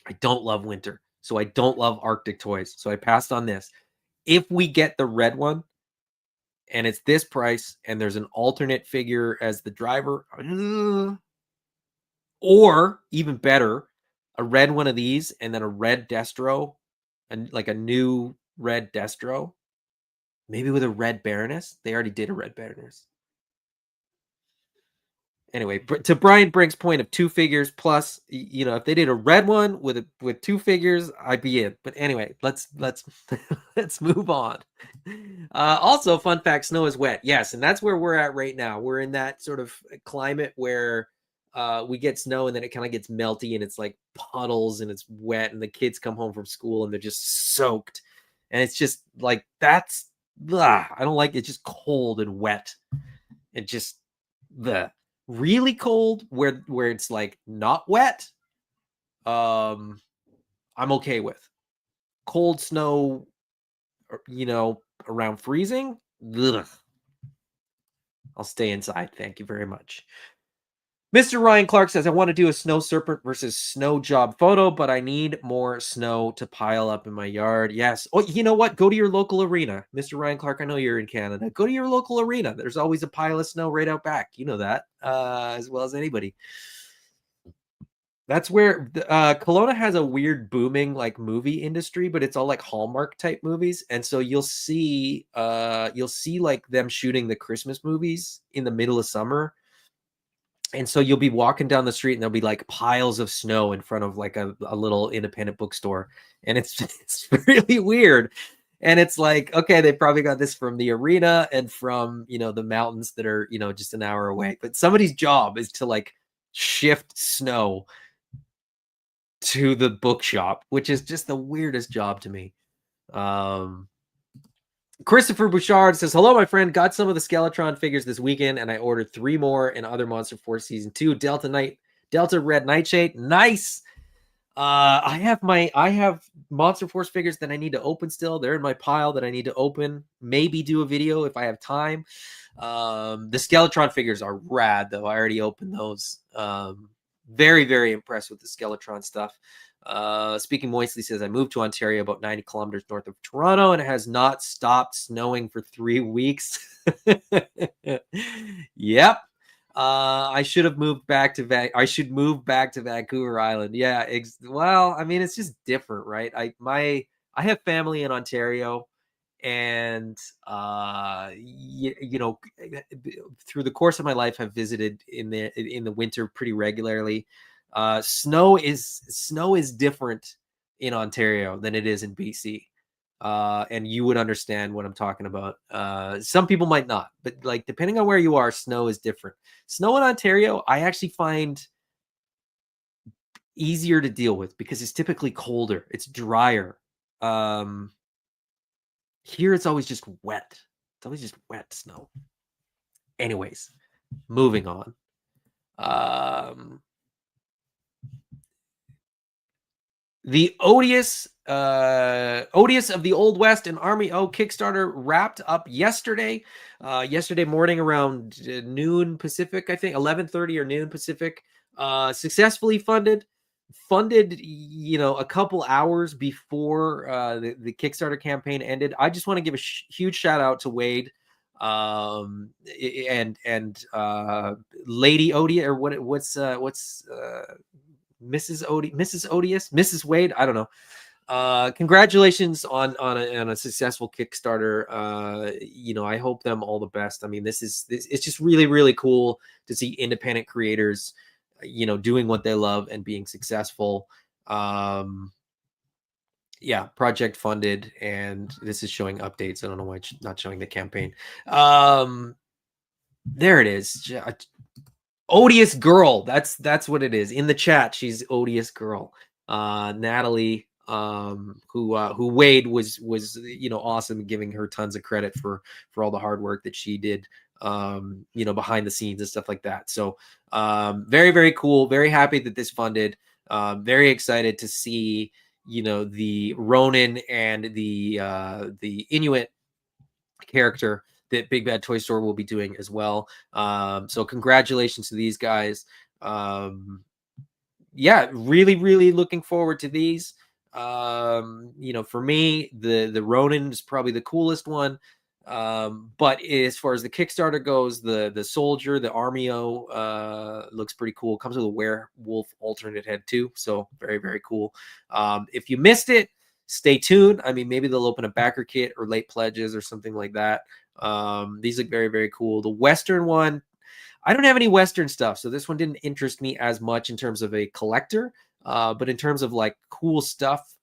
I don't love winter, so I don't love Arctic toys. So I passed on this. If we get the red one and it's this price and there's an alternate figure as the driver, or even better, a red one of these and then a red Destro, and like a new red Destro, maybe with a red Baroness. They already did a red Baroness. Anyway, to Brian Brink's point of two figures plus, if they did a red one with two figures, I'd be in. But anyway, let's let's move on. Also, fun fact: snow is wet. Yes, and that's where we're at right now. We're in that sort of climate where we get snow and then it kind of gets melty and it's like puddles and it's wet and the kids come home from school and they're just soaked, and it's just like that's I don't like it. It's just cold and wet. It just the really cold where it's like not wet, I'm okay with. Cold snow, around freezing, ugh, I'll stay inside, thank you very much. Mr. Ryan Clark says, I want to do a snow serpent versus snow job photo, but I need more snow to pile up in my yard. Yes. Oh, you know what? Go to your local arena. Mr. Ryan Clark, I know you're in Canada. Go to your local arena. There's always a pile of snow right out back. You know that as well as anybody. That's where Kelowna has a weird booming like movie industry, but it's all like Hallmark type movies. And so you'll see like them shooting the Christmas movies in the middle of summer, and so you'll be walking down the street and there'll be like piles of snow in front of like a little independent bookstore, and it's it's really weird. And it's like, okay, they probably got this from the arena and from the mountains that are just an hour away, but somebody's job is to like shift snow to the bookshop, which is just the weirdest job to me. um Christopher Bouchard says, hello, my friend. Got some of the Skeletron figures this weekend, and I ordered 3 more in other Monster Force Season 2. Delta Red Nightshade. Nice. I have Monster Force figures that I need to open still. They're in my pile that I need to open. Maybe do a video if I have time. The Skeletron figures are rad, though. I already opened those. Very, very impressed with the Skeletron stuff. Speaking Moistly says, I moved to Ontario about 90 kilometers north of Toronto, and it has not stopped snowing for 3 weeks. Yep. I should have moved back to I should move back to Vancouver Island. Yeah. Well, I mean, it's just different, right? I have family in Ontario, and through the course of my life, I've visited in the winter pretty regularly. Snow is different in Ontario than it is in BC. And you would understand what I'm talking about. Some people might not, but like depending on where you are, snow is different. Snow in Ontario, I actually find easier to deal with because it's typically colder, it's drier. Um, Here it's always just wet. It's always just wet snow. Anyways, moving on. The Odious of the Old West and Army O Kickstarter wrapped up yesterday. Yesterday morning around noon Pacific, I think 11:30 or noon Pacific. Successfully funded, a couple hours before the Kickstarter campaign ended. I just want to give a huge shout out to Wade, and Lady Odia, or what's Mrs. Odious, Mrs. Wade. I don't know. Congratulations on a successful Kickstarter. I hope them all the best. I mean, this it's just really, really cool to see independent creators, doing what they love and being successful. Yeah, project funded, and this is showing updates. I don't know why it's not showing the campaign. There it is. Odious girl. That's what it is. In the chat, she's odious girl. Natalie, who Wade was awesome, giving her tons of credit for all the hard work that she did, behind the scenes and stuff like that. So very, very cool. Very happy that this funded. Very excited to see, the Ronin and the Inuit character that Big Bad Toy Store will be doing as well. So congratulations to these guys. Yeah, really, really looking forward to these. For me, the Ronin is probably the coolest one. But as far as the Kickstarter goes, the soldier, the Armio, looks pretty cool. Comes with a werewolf alternate head too, so very, very cool. If you missed it, stay tuned. I mean, maybe they'll open a backer kit or late pledges or something like that. These look very, very cool. The Western one, I don't have any Western stuff, so this one didn't interest me as much in terms of a collector. But in terms of like cool stuff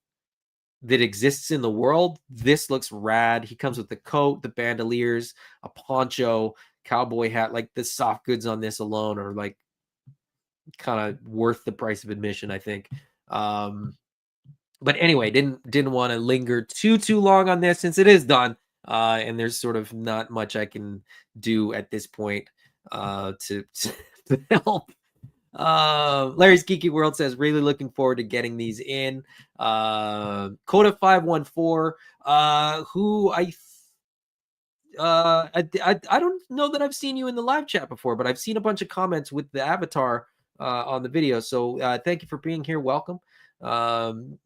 that exists in the world, this looks rad. He comes with the coat, the bandoliers, a poncho, cowboy hat. Like the soft goods on this alone are like kind of worth the price of admission, I think. But anyway, didn't want to linger too long on this since it is done. And there's sort of not much I can do at this point to help. Larry's Geeky World says, really looking forward to getting these in. Coda 514, who I don't know that I've seen you in the live chat before, but I've seen a bunch of comments with the avatar on the video. So thank you for being here. Welcome.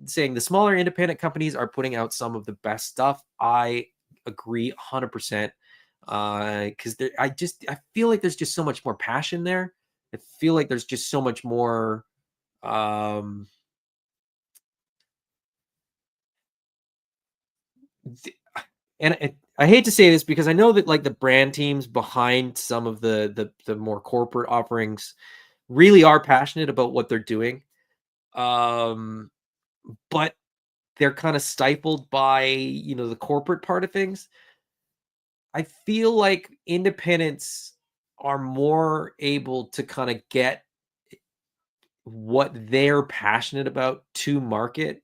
Saying the smaller independent companies are putting out some of the best stuff. I agree 100%. Because I feel like there's just so much more passion there. I feel like there's just so much more and I hate to say this because I know that like the brand teams behind some of the more corporate offerings really are passionate about what they're doing. But they're kind of stifled by, the corporate part of things. I feel like independents are more able to kind of get what they're passionate about to market,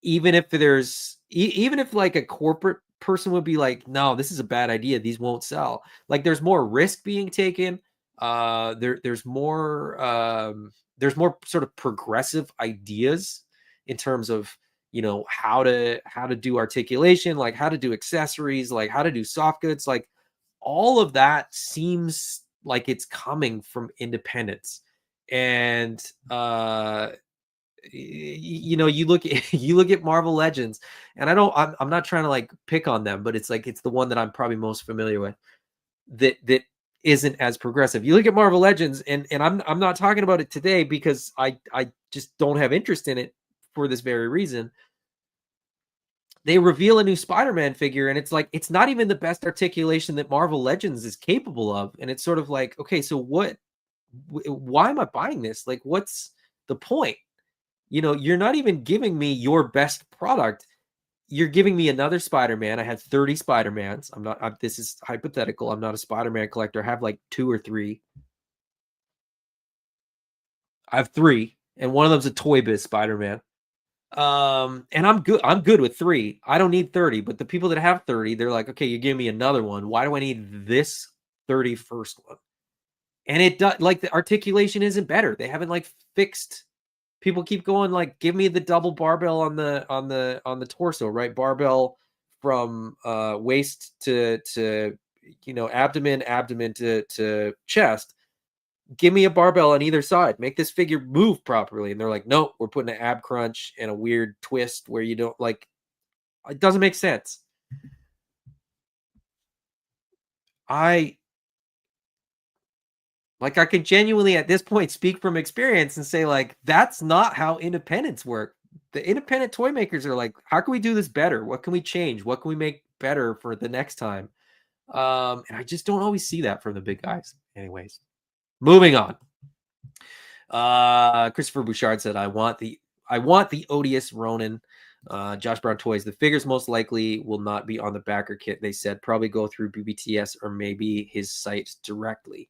even if even if like a corporate person would be like, no, this is a bad idea, these won't sell. Like there's more risk being taken. There's more sort of progressive ideas in terms of how to do articulation, like how to do accessories, like how to do soft goods, like all of that seems like it's coming from independence. And you look at you look at Marvel Legends, and I'm not trying to like pick on them, but it's like it's the one that I'm probably most familiar with that isn't as progressive. You look at Marvel Legends, and I'm not talking about it today because I just don't have interest in it for this very reason. They reveal a new Spider-Man figure, and it's like it's not even the best articulation that Marvel Legends is capable of, and it's sort of like, okay, so why am I buying this? Like, what's the point? You're not even giving me your best product. You're giving me another Spider-Man. I had 30 Spider-Mans. This is hypothetical. I'm not a Spider-Man collector. I have like 2 or 3. I have 3, and one of them's a Toy Biz Spider-Man. And I'm good with 3. I don't need 30, but the people that have 30, they're like, okay, you give me another one. Why do I need this 31st one? And it does, like, the articulation isn't better. They haven't like fixed. People keep going like, give me the double barbell on the torso, right? Barbell from waist to abdomen to chest. Give me a barbell on either side. Make this figure move properly. And they're like, nope, we're putting an ab crunch and a weird twist where you don't like. It doesn't make sense. I could genuinely at this point speak from experience and say like, that's not how independents work. The independent toy makers are like, how can we do this better? What can we change? What can we make better for the next time? And I just don't always see that from the big guys. Anyways, moving on. Christopher Bouchard said, I want the odious Ronin. Josh Brown Toys. The figures most likely will not be on the backer kit. They said probably go through BBTS or maybe his site directly.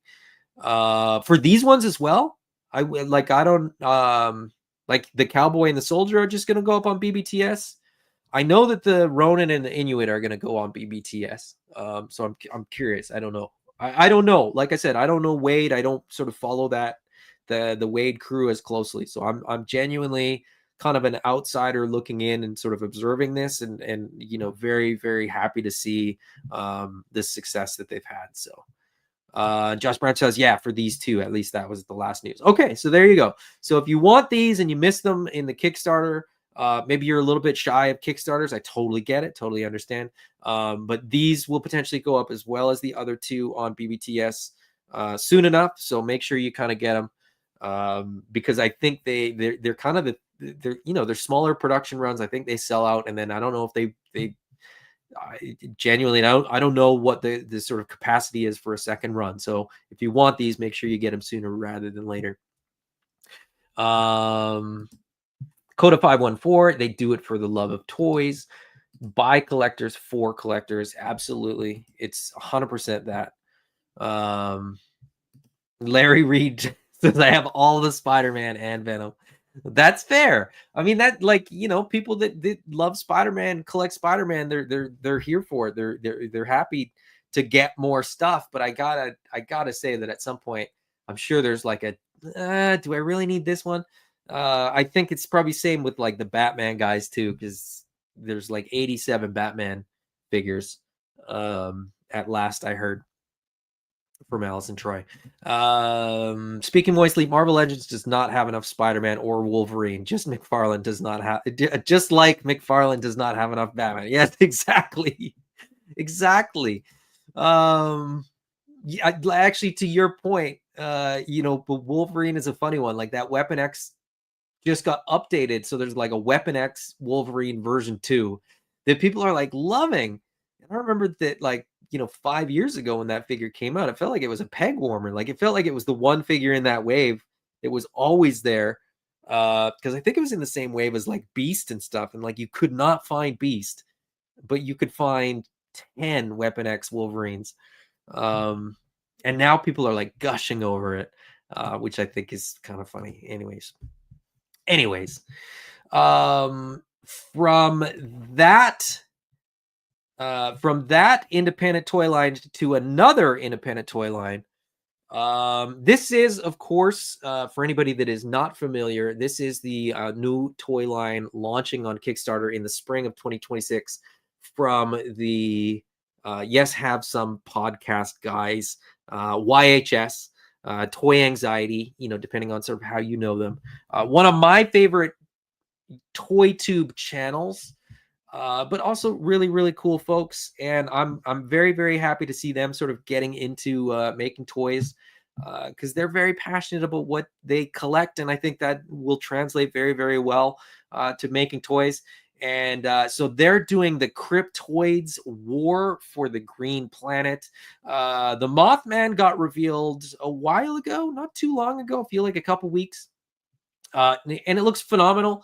For these ones as well, I don't like the cowboy and the soldier are just gonna go up on BBTS. I know that the Ronin and the Inuit are gonna go on BBTS. So I'm curious. I don't know. I don't know. Like I said, I don't know Wade. I don't sort of follow that the Wade crew as closely. So I'm genuinely kind of an outsider looking in and sort of observing this, and very very happy to see the success that they've had. So Josh Brown says, yeah, for these two, at least that was the last news. Okay, so there you go. So if you want these and you missed them in the Kickstarter, maybe you're a little bit shy of Kickstarters. I totally get it, totally understand. But these will potentially go up as well as the other two on BBTS soon enough. So make sure you kind of get them because I think they're kind of they're smaller production runs. I think they sell out, and then I don't know if they genuinely, I don't know what the sort of capacity is for a second run. So if you want these, make sure you get them sooner rather than later. Coda 514, they do it for the love of toys. By collectors for collectors, absolutely. It's 100% that. Larry Reed says I have all the Spider-Man and Venom. That's fair. I mean, that, like, people that love Spider-Man, collect Spider-Man, they're here for it. They're happy to get more stuff. But I gotta say that at some point, I'm sure there's like do I really need this one? I think it's probably same with like the Batman guys too, because there's like 87 Batman figures. At last I heard from Allison Troy. Speaking moistly, Marvel Legends does not have enough Spider-Man or Wolverine. Just like McFarlane does not have enough Batman. Yes, exactly. Exactly. Yeah, actually, to your point, but Wolverine is a funny one. Like that Weapon X just got updated, so there's like a Weapon X Wolverine version 2 that people are like loving. And I remember that, like, 5 years ago when that figure came out, it felt like it was a peg warmer. Like it felt like it was the one figure in that wave that was always there. Because I think it was in the same wave as like Beast and stuff, and like you could not find Beast, but you could find 10 Weapon X Wolverines. And now people are like gushing over it, which I think is kind of funny. Anyways, from that independent toy line to another independent toy line. This is, of course, for anybody that is not familiar, this is the new toy line launching on Kickstarter in the spring of 2026 from the Yes Have Some podcast guys, YHS, Toy Anxiety, depending on sort of how you know them. One of my favorite toy tube channels, but also really, really cool folks. And I'm very, very happy to see them sort of getting into making toys because they're very passionate about what they collect. And I think that will translate very, very well to making toys. And so they're doing the Cryptoids War for the Green Planet. The Mothman got revealed a while ago, not too long ago, I feel like a couple weeks. And it looks phenomenal.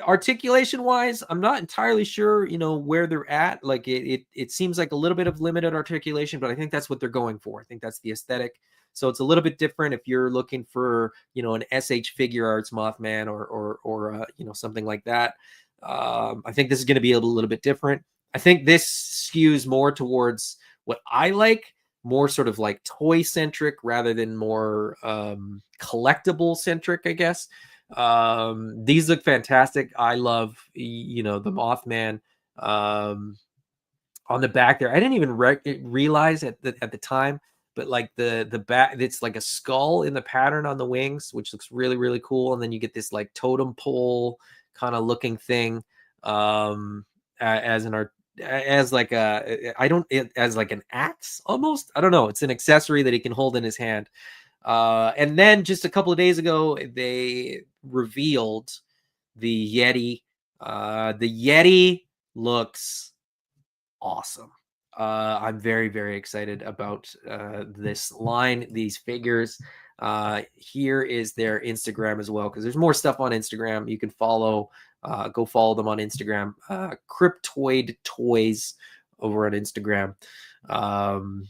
Articulation wise, I'm not entirely sure, where they're at. Like it seems like a little bit of limited articulation, but I think that's what they're going for. I think that's the aesthetic. So it's a little bit different if you're looking for, an SH Figure Arts Mothman or something like that. I think this is going to be a little bit different. I think this skews more towards what I like, more sort of like toy centric rather than more collectible centric, I guess. These look fantastic. I love, the Mothman on the back there. I didn't even realize at the time, but like the back, it's like a skull in the pattern on the wings, which looks really, really cool. And then you get this like totem pole kind of looking thing as like an axe almost. I don't know. It's an accessory that he can hold in his hand. And then just a couple of days ago, they revealed the Yeti. The Yeti looks awesome. I'm very, very excited about this line, these figures. Here is their Instagram as well, because there's more stuff on Instagram. You can follow Go follow them on Instagram. Cryptoid Toys over on Instagram. Um,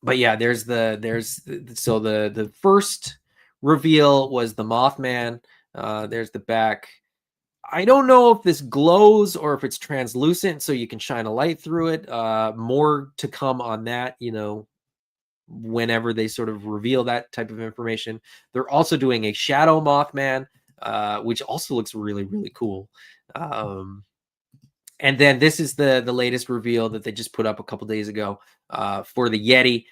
but yeah, so the first reveal was the Mothman. There's the back. I don't know if this glows or if it's translucent, so you can shine a light through it. More to come on that, whenever they sort of reveal that type of information. They're also doing a Shadow Mothman, which also looks really, really cool. Um, and then this is the latest reveal that they just put up a couple days ago for the Yeti,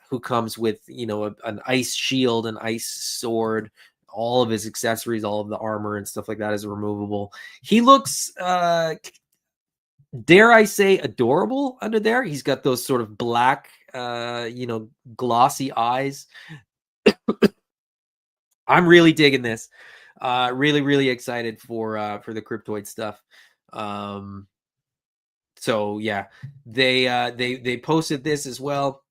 who comes with an ice shield, an ice sword. All of his accessories, all of the armor and stuff like that is removable. He looks, dare I say, adorable under there. He's got those sort of black, glossy eyes. I'm really digging this. Really, really excited for the cryptoid stuff. Um, so yeah, they posted this as well.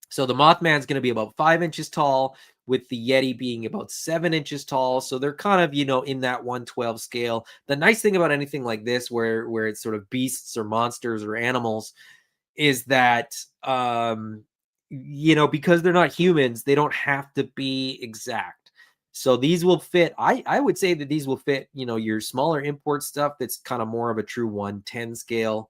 So the Mothman's going to be about 5 inches tall, with the Yeti being about 7 inches tall. So they're kind of in that 112 scale. The nice thing about anything like this, where it's sort of beasts or monsters or animals, is that because they're not humans, they don't have to be exact. So these will fit. I would say that these will fit your smaller import stuff that's kind of more of a true 110 scale,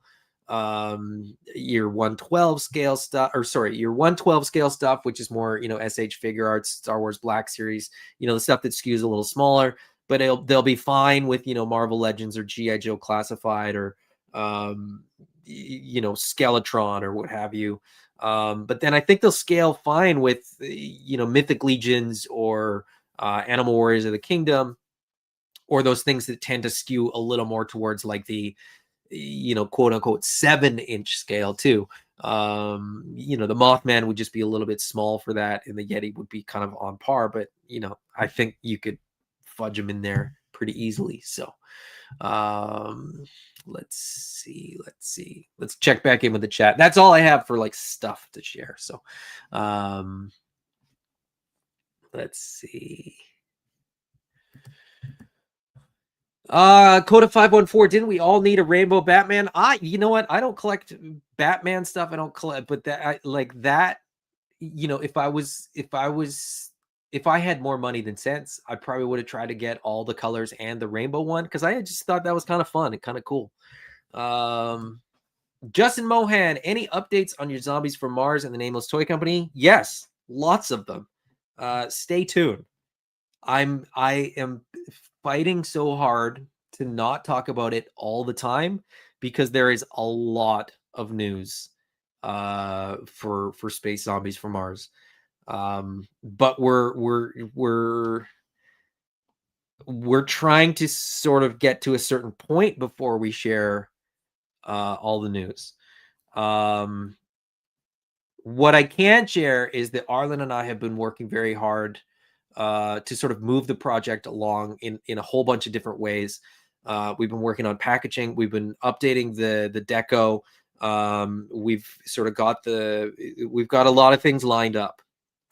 your 112 scale stuff, or sorry, your 112 scale stuff, which is more SH Figure Arts, Star Wars Black Series, the stuff that skews a little smaller, but they'll be fine with Marvel Legends or GI Joe Classified, or Skeletron or what have you. But then I think they'll scale fine with Mythic Legions, or Animal Warriors of the Kingdom, or those things that tend to skew a little more towards like the quote unquote 7-inch scale too. The Mothman would just be a little bit small for that, and the Yeti would be kind of on par, but I think you could fudge them in there pretty easily. So um let's see. Let's check back in with the chat. That's all I have for like stuff to share. So let's see. Coda 514, didn't we all need a rainbow Batman? You know what? I don't collect Batman stuff. I don't collect, but like that, if I had more money than sense, I probably would have tried to get all the colors and the rainbow one, because I just thought that was kind of fun and kind of cool. Justin Mohan, any updates on your Zombies from Mars and the Nameless Toy Company? Yes, lots of them. Stay tuned. I am fighting so hard to not talk about it all the time, because there is a lot of news for Space Zombies from Mars. But we're trying to sort of get to a certain point before we share all the news. What I can share is that Arlen and I have been working very hard to sort of move the project along in a whole bunch of different ways. We've been working on packaging. We've been updating the deco. We've sort of we've got a lot of things lined up.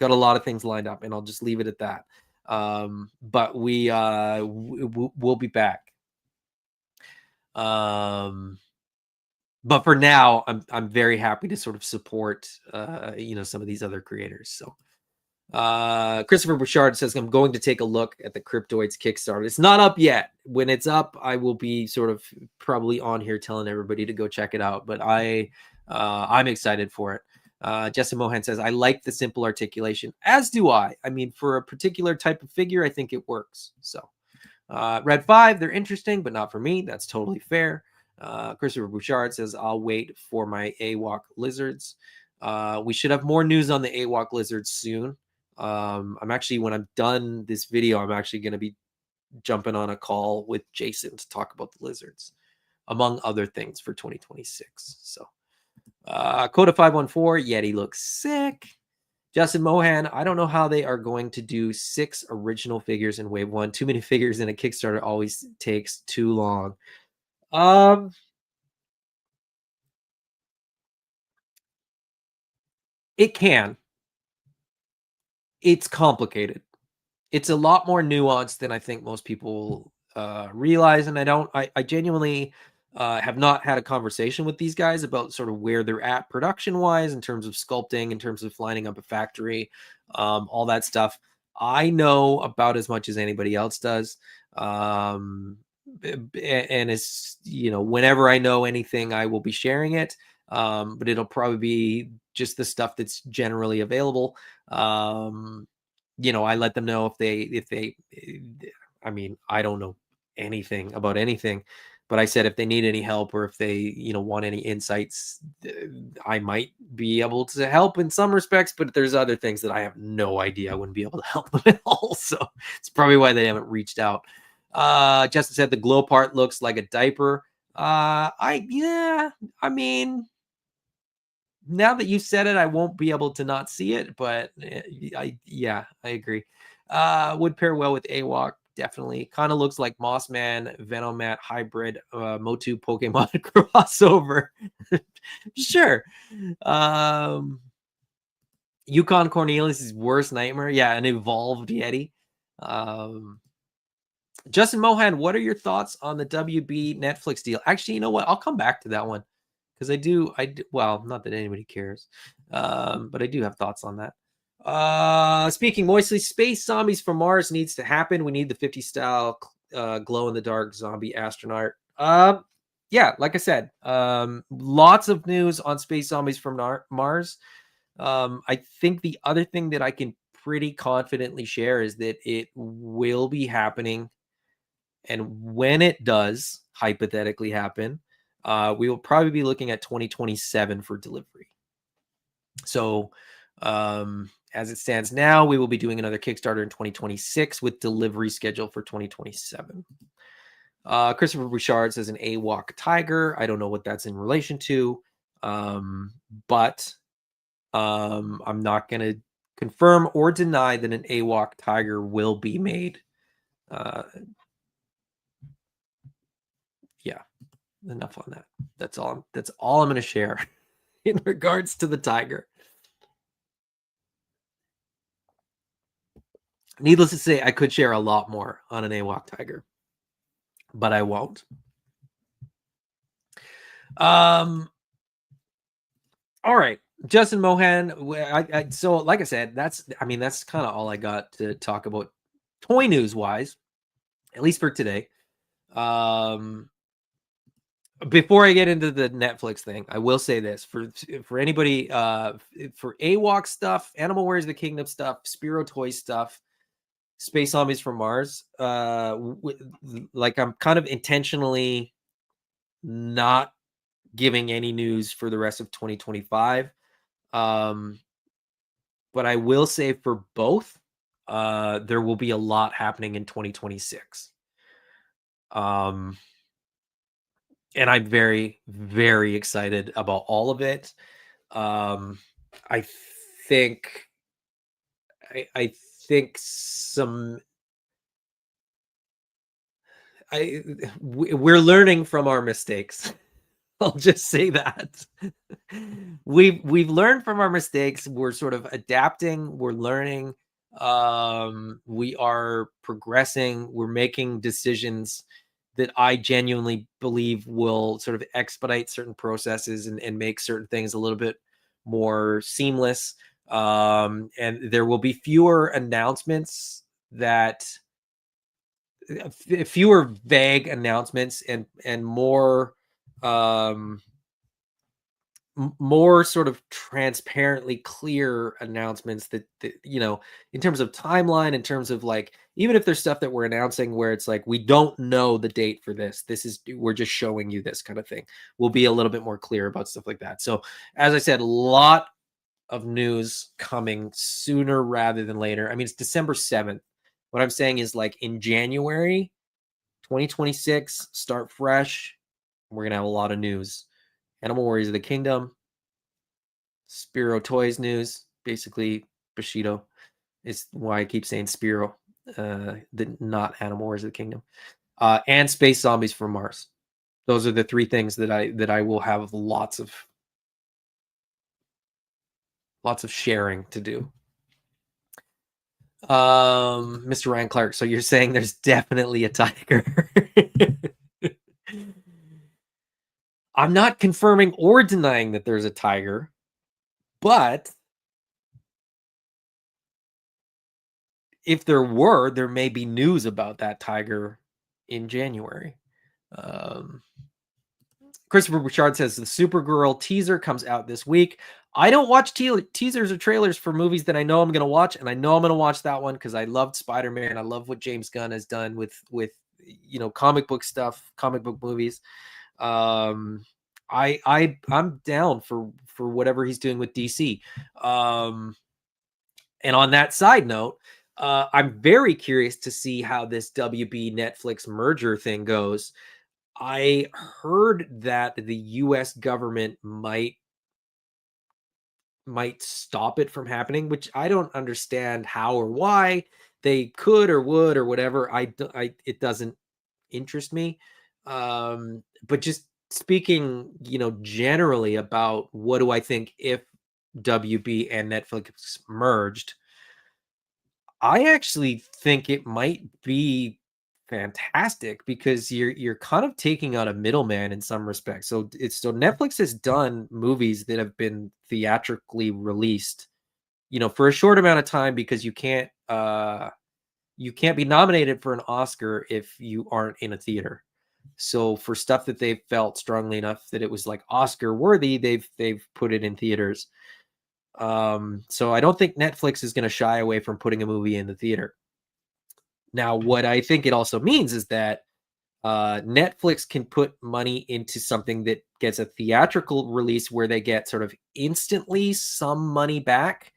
And I'll just leave it at that. But we'll be back. But for now, I'm very happy to sort of support some of these other creators. So Christopher Bouchard says, I'm going to take a look at the Cryptoids Kickstarter. It's not up yet. When it's up, I will be sort of probably on here telling everybody to go check it out. But I'm excited for it. Justin Mohan says, I like the simple articulation, as do I. I mean, for a particular type of figure, I think it works. So Red 5, they're interesting, but not for me. That's totally fair. Christopher Bouchard says, I'll wait for my AWOC lizards. We should have more news on the AWOC lizards soon. I'm actually, when I'm done this video, I'm actually going to be jumping on a call with Jason to talk about the lizards, among other things, for 2026. So Coda 514, Yeti looks sick. Justin Mohan, I don't know how they are going to do 6 original figures in wave 1. Too many figures in a Kickstarter always takes too long. It can. It's complicated. It's a lot more nuanced than I think most people realize, and I genuinely have not had a conversation with these guys about sort of where they're at production wise in terms of sculpting, in terms of lining up a factory, all that stuff. I know about as much as anybody else does. Um, and it's, whenever I know anything, I will be sharing it. But it'll probably be just the stuff that's generally available. I let them know I mean, I don't know anything about anything, but I said if they need any help or if they, want any insights, I might be able to help in some respects, but there's other things that I have no idea. I wouldn't be able to help them at all. So it's probably why they haven't reached out. Justin said the glow part looks like a diaper. Yeah, I mean, now that you said it, I won't be able to not see it, but yeah, I agree. Would pair well with AWOC, definitely. Kind of looks like Mossman, Venomat hybrid, Motu Pokemon crossover. Sure. Yukon Cornelius' worst nightmare. Yeah, an evolved Yeti. Justin Mohan, what are your thoughts on the WB Netflix deal? Actually, you know what? I'll come back to that one because well, not that anybody cares, but I do have thoughts on that. Speaking moistly, Space Zombies from Mars needs to happen. We need the 50 style glow in the dark zombie astronaut. Yeah, like I said, lots of news on Space Zombies from Mars. I think the other thing that I can pretty confidently share is that it will be happening. And when it does hypothetically happen, we will probably be looking at 2027 for delivery. So, as it stands now, we will be doing another Kickstarter in 2026 with delivery scheduled for 2027. Christopher Bouchard says an AWOC tiger. I don't know what that's in relation to, but I'm not going to confirm or deny that an AWOC tiger will be made. Yeah, enough on that. That's all I'm going to share in regards to the tiger. Needless to say, I could share a lot more on an AWOC tiger, but I won't. All right, Justin Mohan. So, like I said, that's kind of all I got to talk about toy news wise, at least for today. Before I get into the Netflix thing, I will say this for anybody, for AWOC stuff, Animal Warriors of the Kingdom stuff, Spiro Toys stuff, Space Zombies from Mars. Like I'm kind of intentionally not giving any news for the rest of 2025. But I will say for both, there will be a lot happening in 2026. And I'm very, very excited about all of it. I think, I think we're learning from our mistakes. I'll just say that we've learned from our mistakes. We're sort of adapting. We're learning. We are progressing. We're making decisions that I genuinely believe will sort of expedite certain processes and make certain things a little bit more seamless. And there will be fewer announcements fewer vague announcements and more more sort of transparently clear announcements that in terms of timeline, in terms of like, even if there's stuff that we're announcing where it's like we don't know the date for we're just showing you this kind of thing, we'll be a little bit more clear about stuff like that. So as I said, a lot of news coming sooner rather than later. I mean, it's December 7th. What I'm saying is, like, in January 2026, start fresh. We're going to have a lot of news. Animal Warriors of the Kingdom, Spiro Toys news, basically Bushido. It's why I keep saying Spiro, not Animal Warriors of the Kingdom, and Space Zombies from Mars. Those are the three things that I will have lots of sharing to do. Mr. Ryan Clark, so you're saying there's definitely a tiger. I'm not confirming or denying that there's a tiger, but if there were, there may be news about that tiger in January. Um, Christopher Bouchard says the Supergirl teaser comes out this week. I don't watch teasers or trailers for movies that I know I'm going to watch, and I know I'm going to watch that one because I loved Spider-Man. I love what James Gunn has done with comic book stuff, comic book movies. Um, I'm down for whatever he's doing with DC. And on that side note, I'm very curious to see how this WB Netflix merger thing goes. I heard that the US government might stop it from happening, which I don't understand how or why they could or would or whatever. It doesn't interest me. But just speaking, generally about what do I think if WB and Netflix merged, I actually think it might be fantastic because you're kind of taking out a middleman in some respects. So Netflix has done movies that have been theatrically released, for a short amount of time because you can't be nominated for an Oscar if you aren't in a theater. So for stuff that they've felt strongly enough that it was like Oscar worthy, they've put it in theaters. So I don't think Netflix is going to shy away from putting a movie in the theater. Now, what I think it also means is that Netflix can put money into something that gets a theatrical release where they get sort of instantly some money back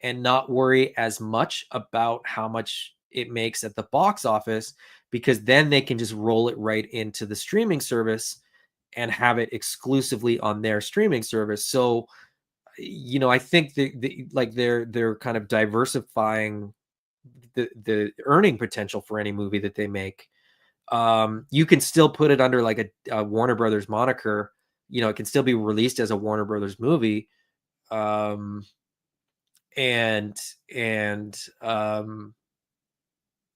and not worry as much about how much it makes at the box office, because then they can just roll it right into the streaming service and have it exclusively on their streaming service. So, I think like they're kind of diversifying the earning potential for any movie that they make. You can still put it under like a Warner Brothers moniker. It can still be released as a Warner Brothers movie. Um, and and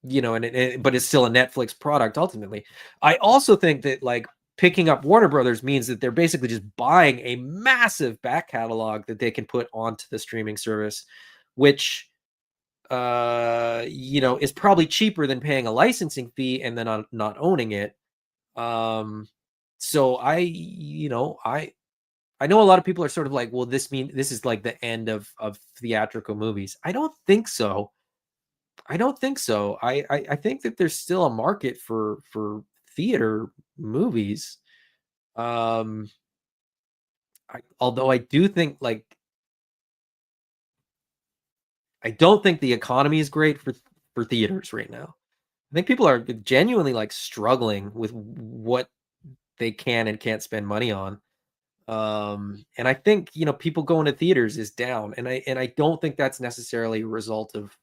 but it's still a Netflix product ultimately. I also think that like picking up Warner Brothers means that they're basically just buying a massive back catalog that they can put onto the streaming service, which is probably cheaper than paying a licensing fee and then not owning it. So I know a lot of people are sort of like, well, this is like the end of theatrical movies. I don't think so. I think that there's still a market for theater movies. Um, although I do think like I don't think the economy is great for theaters right now. I think people are genuinely like struggling with what they can and can't spend money on. And I think, people going to theaters is down. And I don't think that's necessarily a result of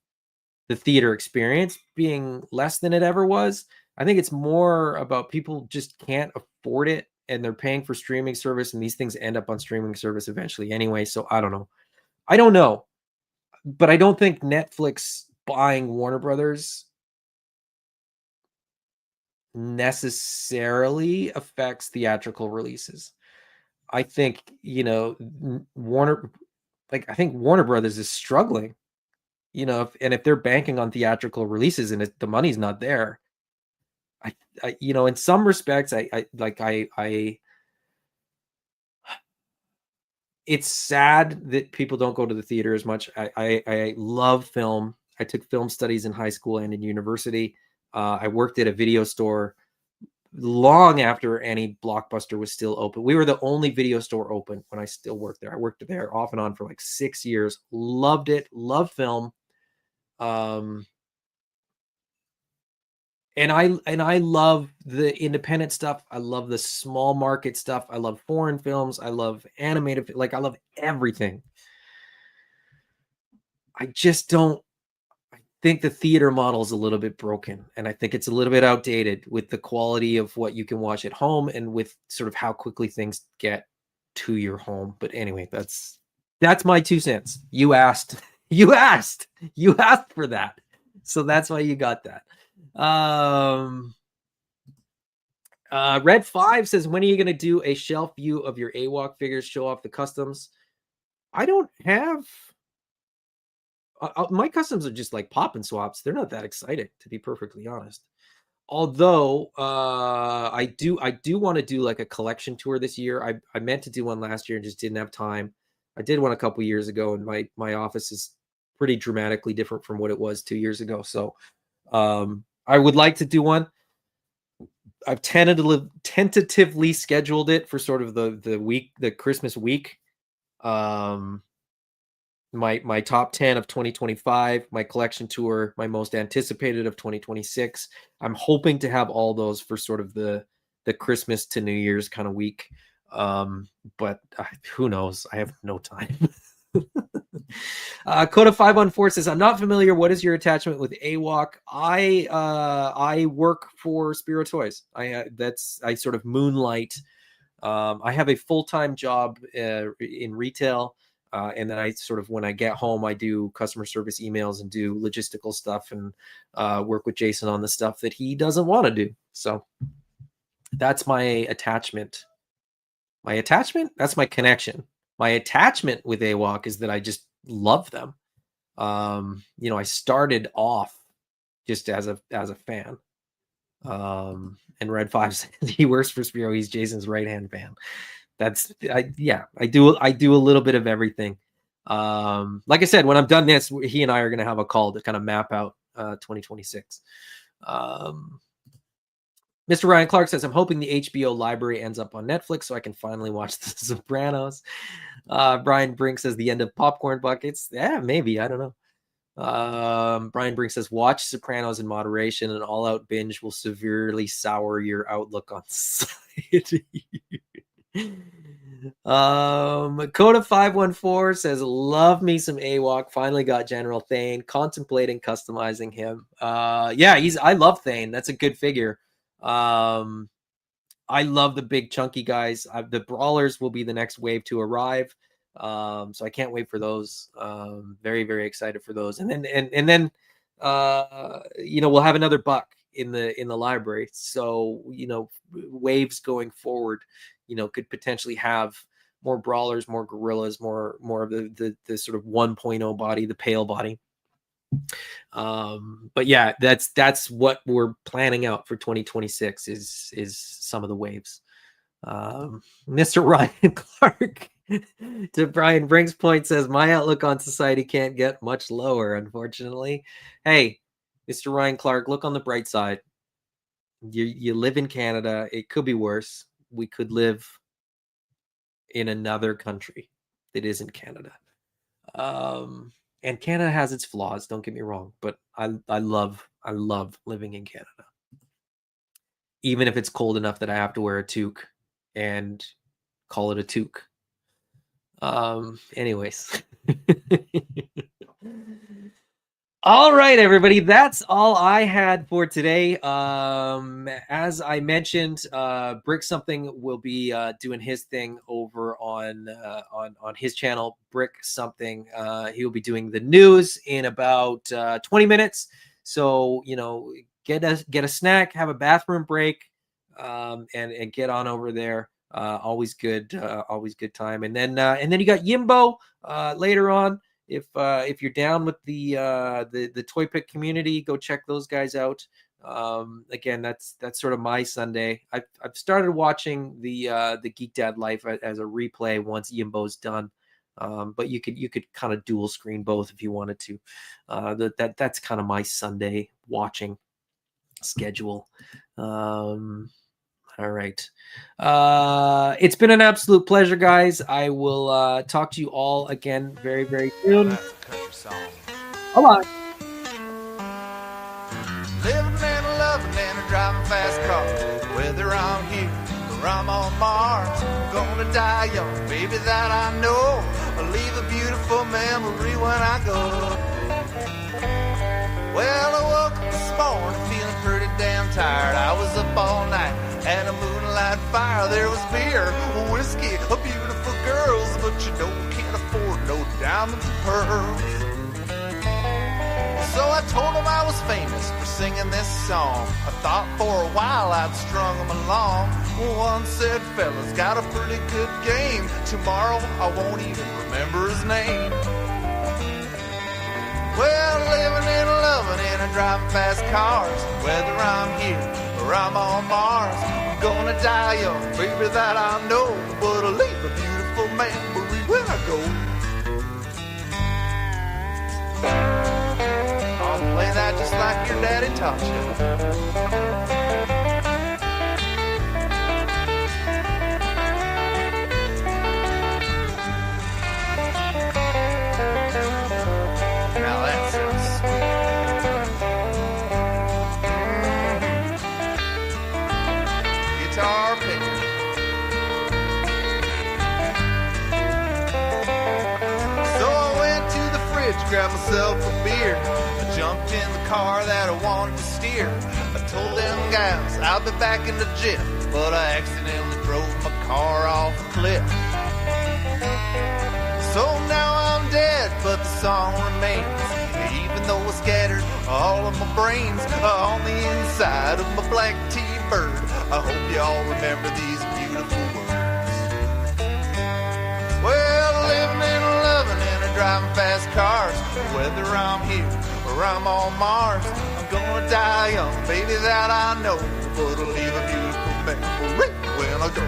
the theater experience being less than it ever was. I think it's more about people just can't afford it and they're paying for streaming service and these things end up on streaming service eventually anyway. So I don't know. I don't know. But I don't think Netflix buying Warner Brothers necessarily affects theatrical releases. I think, Warner, like, I think Warner Brothers is struggling, if they're banking on theatrical releases and the money's not there. In some respects, it's sad that people don't go to the theater as much. I love film. I took film studies in high school and in university. I worked at a video store long after any Blockbuster was still open. We were the only video store open when I still worked there. I worked there off and on for like 6 years. Loved it. Loved film. Um, and I love the independent stuff. I love the small market stuff. I love foreign films. I love animated, like I love everything. I just don't I think the theater model is a little bit broken, and I think it's a little bit outdated with the quality of what you can watch at home and with sort of how quickly things get to your home. But anyway, that's my 2 cents. You asked. You asked. You asked for that. So that's why you got that. Red 5 says, when are you going to do a shelf view of your AWOC figures, show off the customs? I don't have... my customs are just like pop and swaps. They're not that exciting, to be perfectly honest. Although I do want to do like a collection tour this year. I meant to do one last year and just didn't have time. I did one a couple years ago, and my office is pretty dramatically different from what it was 2 years ago. So I would like to do one. I've tentatively scheduled it for sort of the Christmas week. My top 10 of 2025, my collection tour, my most anticipated of 2026. I'm hoping to have all those for sort of the Christmas to New Year's kind of week. But who knows? I have no time. Coda 514 says, I'm not familiar. What is your attachment with AWOC? I work for Spiro Toys. I sort of moonlight. I have a full-time job in retail. And then I sort of, when I get home, I do customer service emails and do logistical stuff and work with Jason on the stuff that he doesn't want to do. So that's my attachment. My attachment? That's my connection. My attachment with AWOC is that I just love them. I started off just as a fan. And Red 5 says he works for Spiro. He's Jason's right-hand man. I do a little bit of everything. Like I said, when I'm done this, he and I are going to have a call to kind of map out 2026. Mr. Ryan Clark says, I'm hoping the HBO library ends up on Netflix so I can finally watch The Sopranos. Brian Brink says, the end of popcorn buckets. Yeah, maybe. I don't know. Brian Brink says, watch Sopranos in moderation. An all-out binge will severely sour your outlook on society. Coda 514 says, love me some AWOC. Finally got General Thane. Contemplating customizing him. I love Thane. That's a good figure. I love the big chunky guys. The brawlers will be the next wave to arrive. So I can't wait for those. Very, very excited for those. And then we'll have another buck in the library. So, waves going forward, could potentially have more brawlers, more gorillas, more of the sort of 1.0 body, the pale body. But yeah, that's what we're planning out for 2026 is some of the waves. Mr. Ryan Clark, to Brian Brink's point, says, my outlook on society can't get much lower, unfortunately. Hey, Mr. Ryan Clark, look on the bright side. You live in Canada. It could be worse. We could live in another country that isn't Canada. And Canada has its flaws, don't get me wrong, but I love living in Canada. Even if it's cold enough that I have to wear a toque and call it a toque. Anyways. All right, everybody. That's all I had for today. As I mentioned, Brick Something will be doing his thing over on his channel, Brick Something. He'll be doing the news in about 20 minutes. So, get a snack, have a bathroom break, and get on over there. Always good time. And then you got Yimbo later on. If you're down with the Toy Pick community, go check those guys out. Again, that's sort of my Sunday. I've started watching the Geek Dad Life as a replay once Yimbo's done. But you could kind of dual screen both if you wanted to. That's kind of my Sunday watching schedule. All right. It's been an absolute pleasure, guys. I will talk to you all again very, very soon.
That's a country song.
Hold on.
Living and loving and a driving fast car. Whether I'm here or I'm on Mars, I'm gonna die young, baby, that I know. I'll leave a beautiful memory when I go. Well, I woke up this morning feeling pretty damn tired. I was up all night at a moonlight fire. There was beer, whiskey, beautiful girls, but you can't afford no diamonds and pearls. So I told them I was famous for singing this song. I thought for a while I'd strung them along. One said, fellas, got a pretty good game. Tomorrow I won't even remember his name. Well, living and loving and driving fast cars. Whether I'm here or I'm on Mars, I'm gonna die young, baby, that I know. But I'll leave a beautiful memory when I go. I'll play that just like your daddy taught you. Now that sounds sweet. Guitar picker. So I went to the fridge, grabbed myself a beer. I jumped in the car that I wanted to steer. I told them guys I'll be back in the jiff, but I accidentally drove my car off a cliff. So now I'm dead, but the song remains. Even though I scattered all of my brains on the inside of my black T-bird. I hope y'all remember these beautiful words. Well, living and loving and driving fast cars. Whether I'm here or I'm on Mars, I'm gonna die young, baby, that I know. But I'll leave a beautiful memory when I go.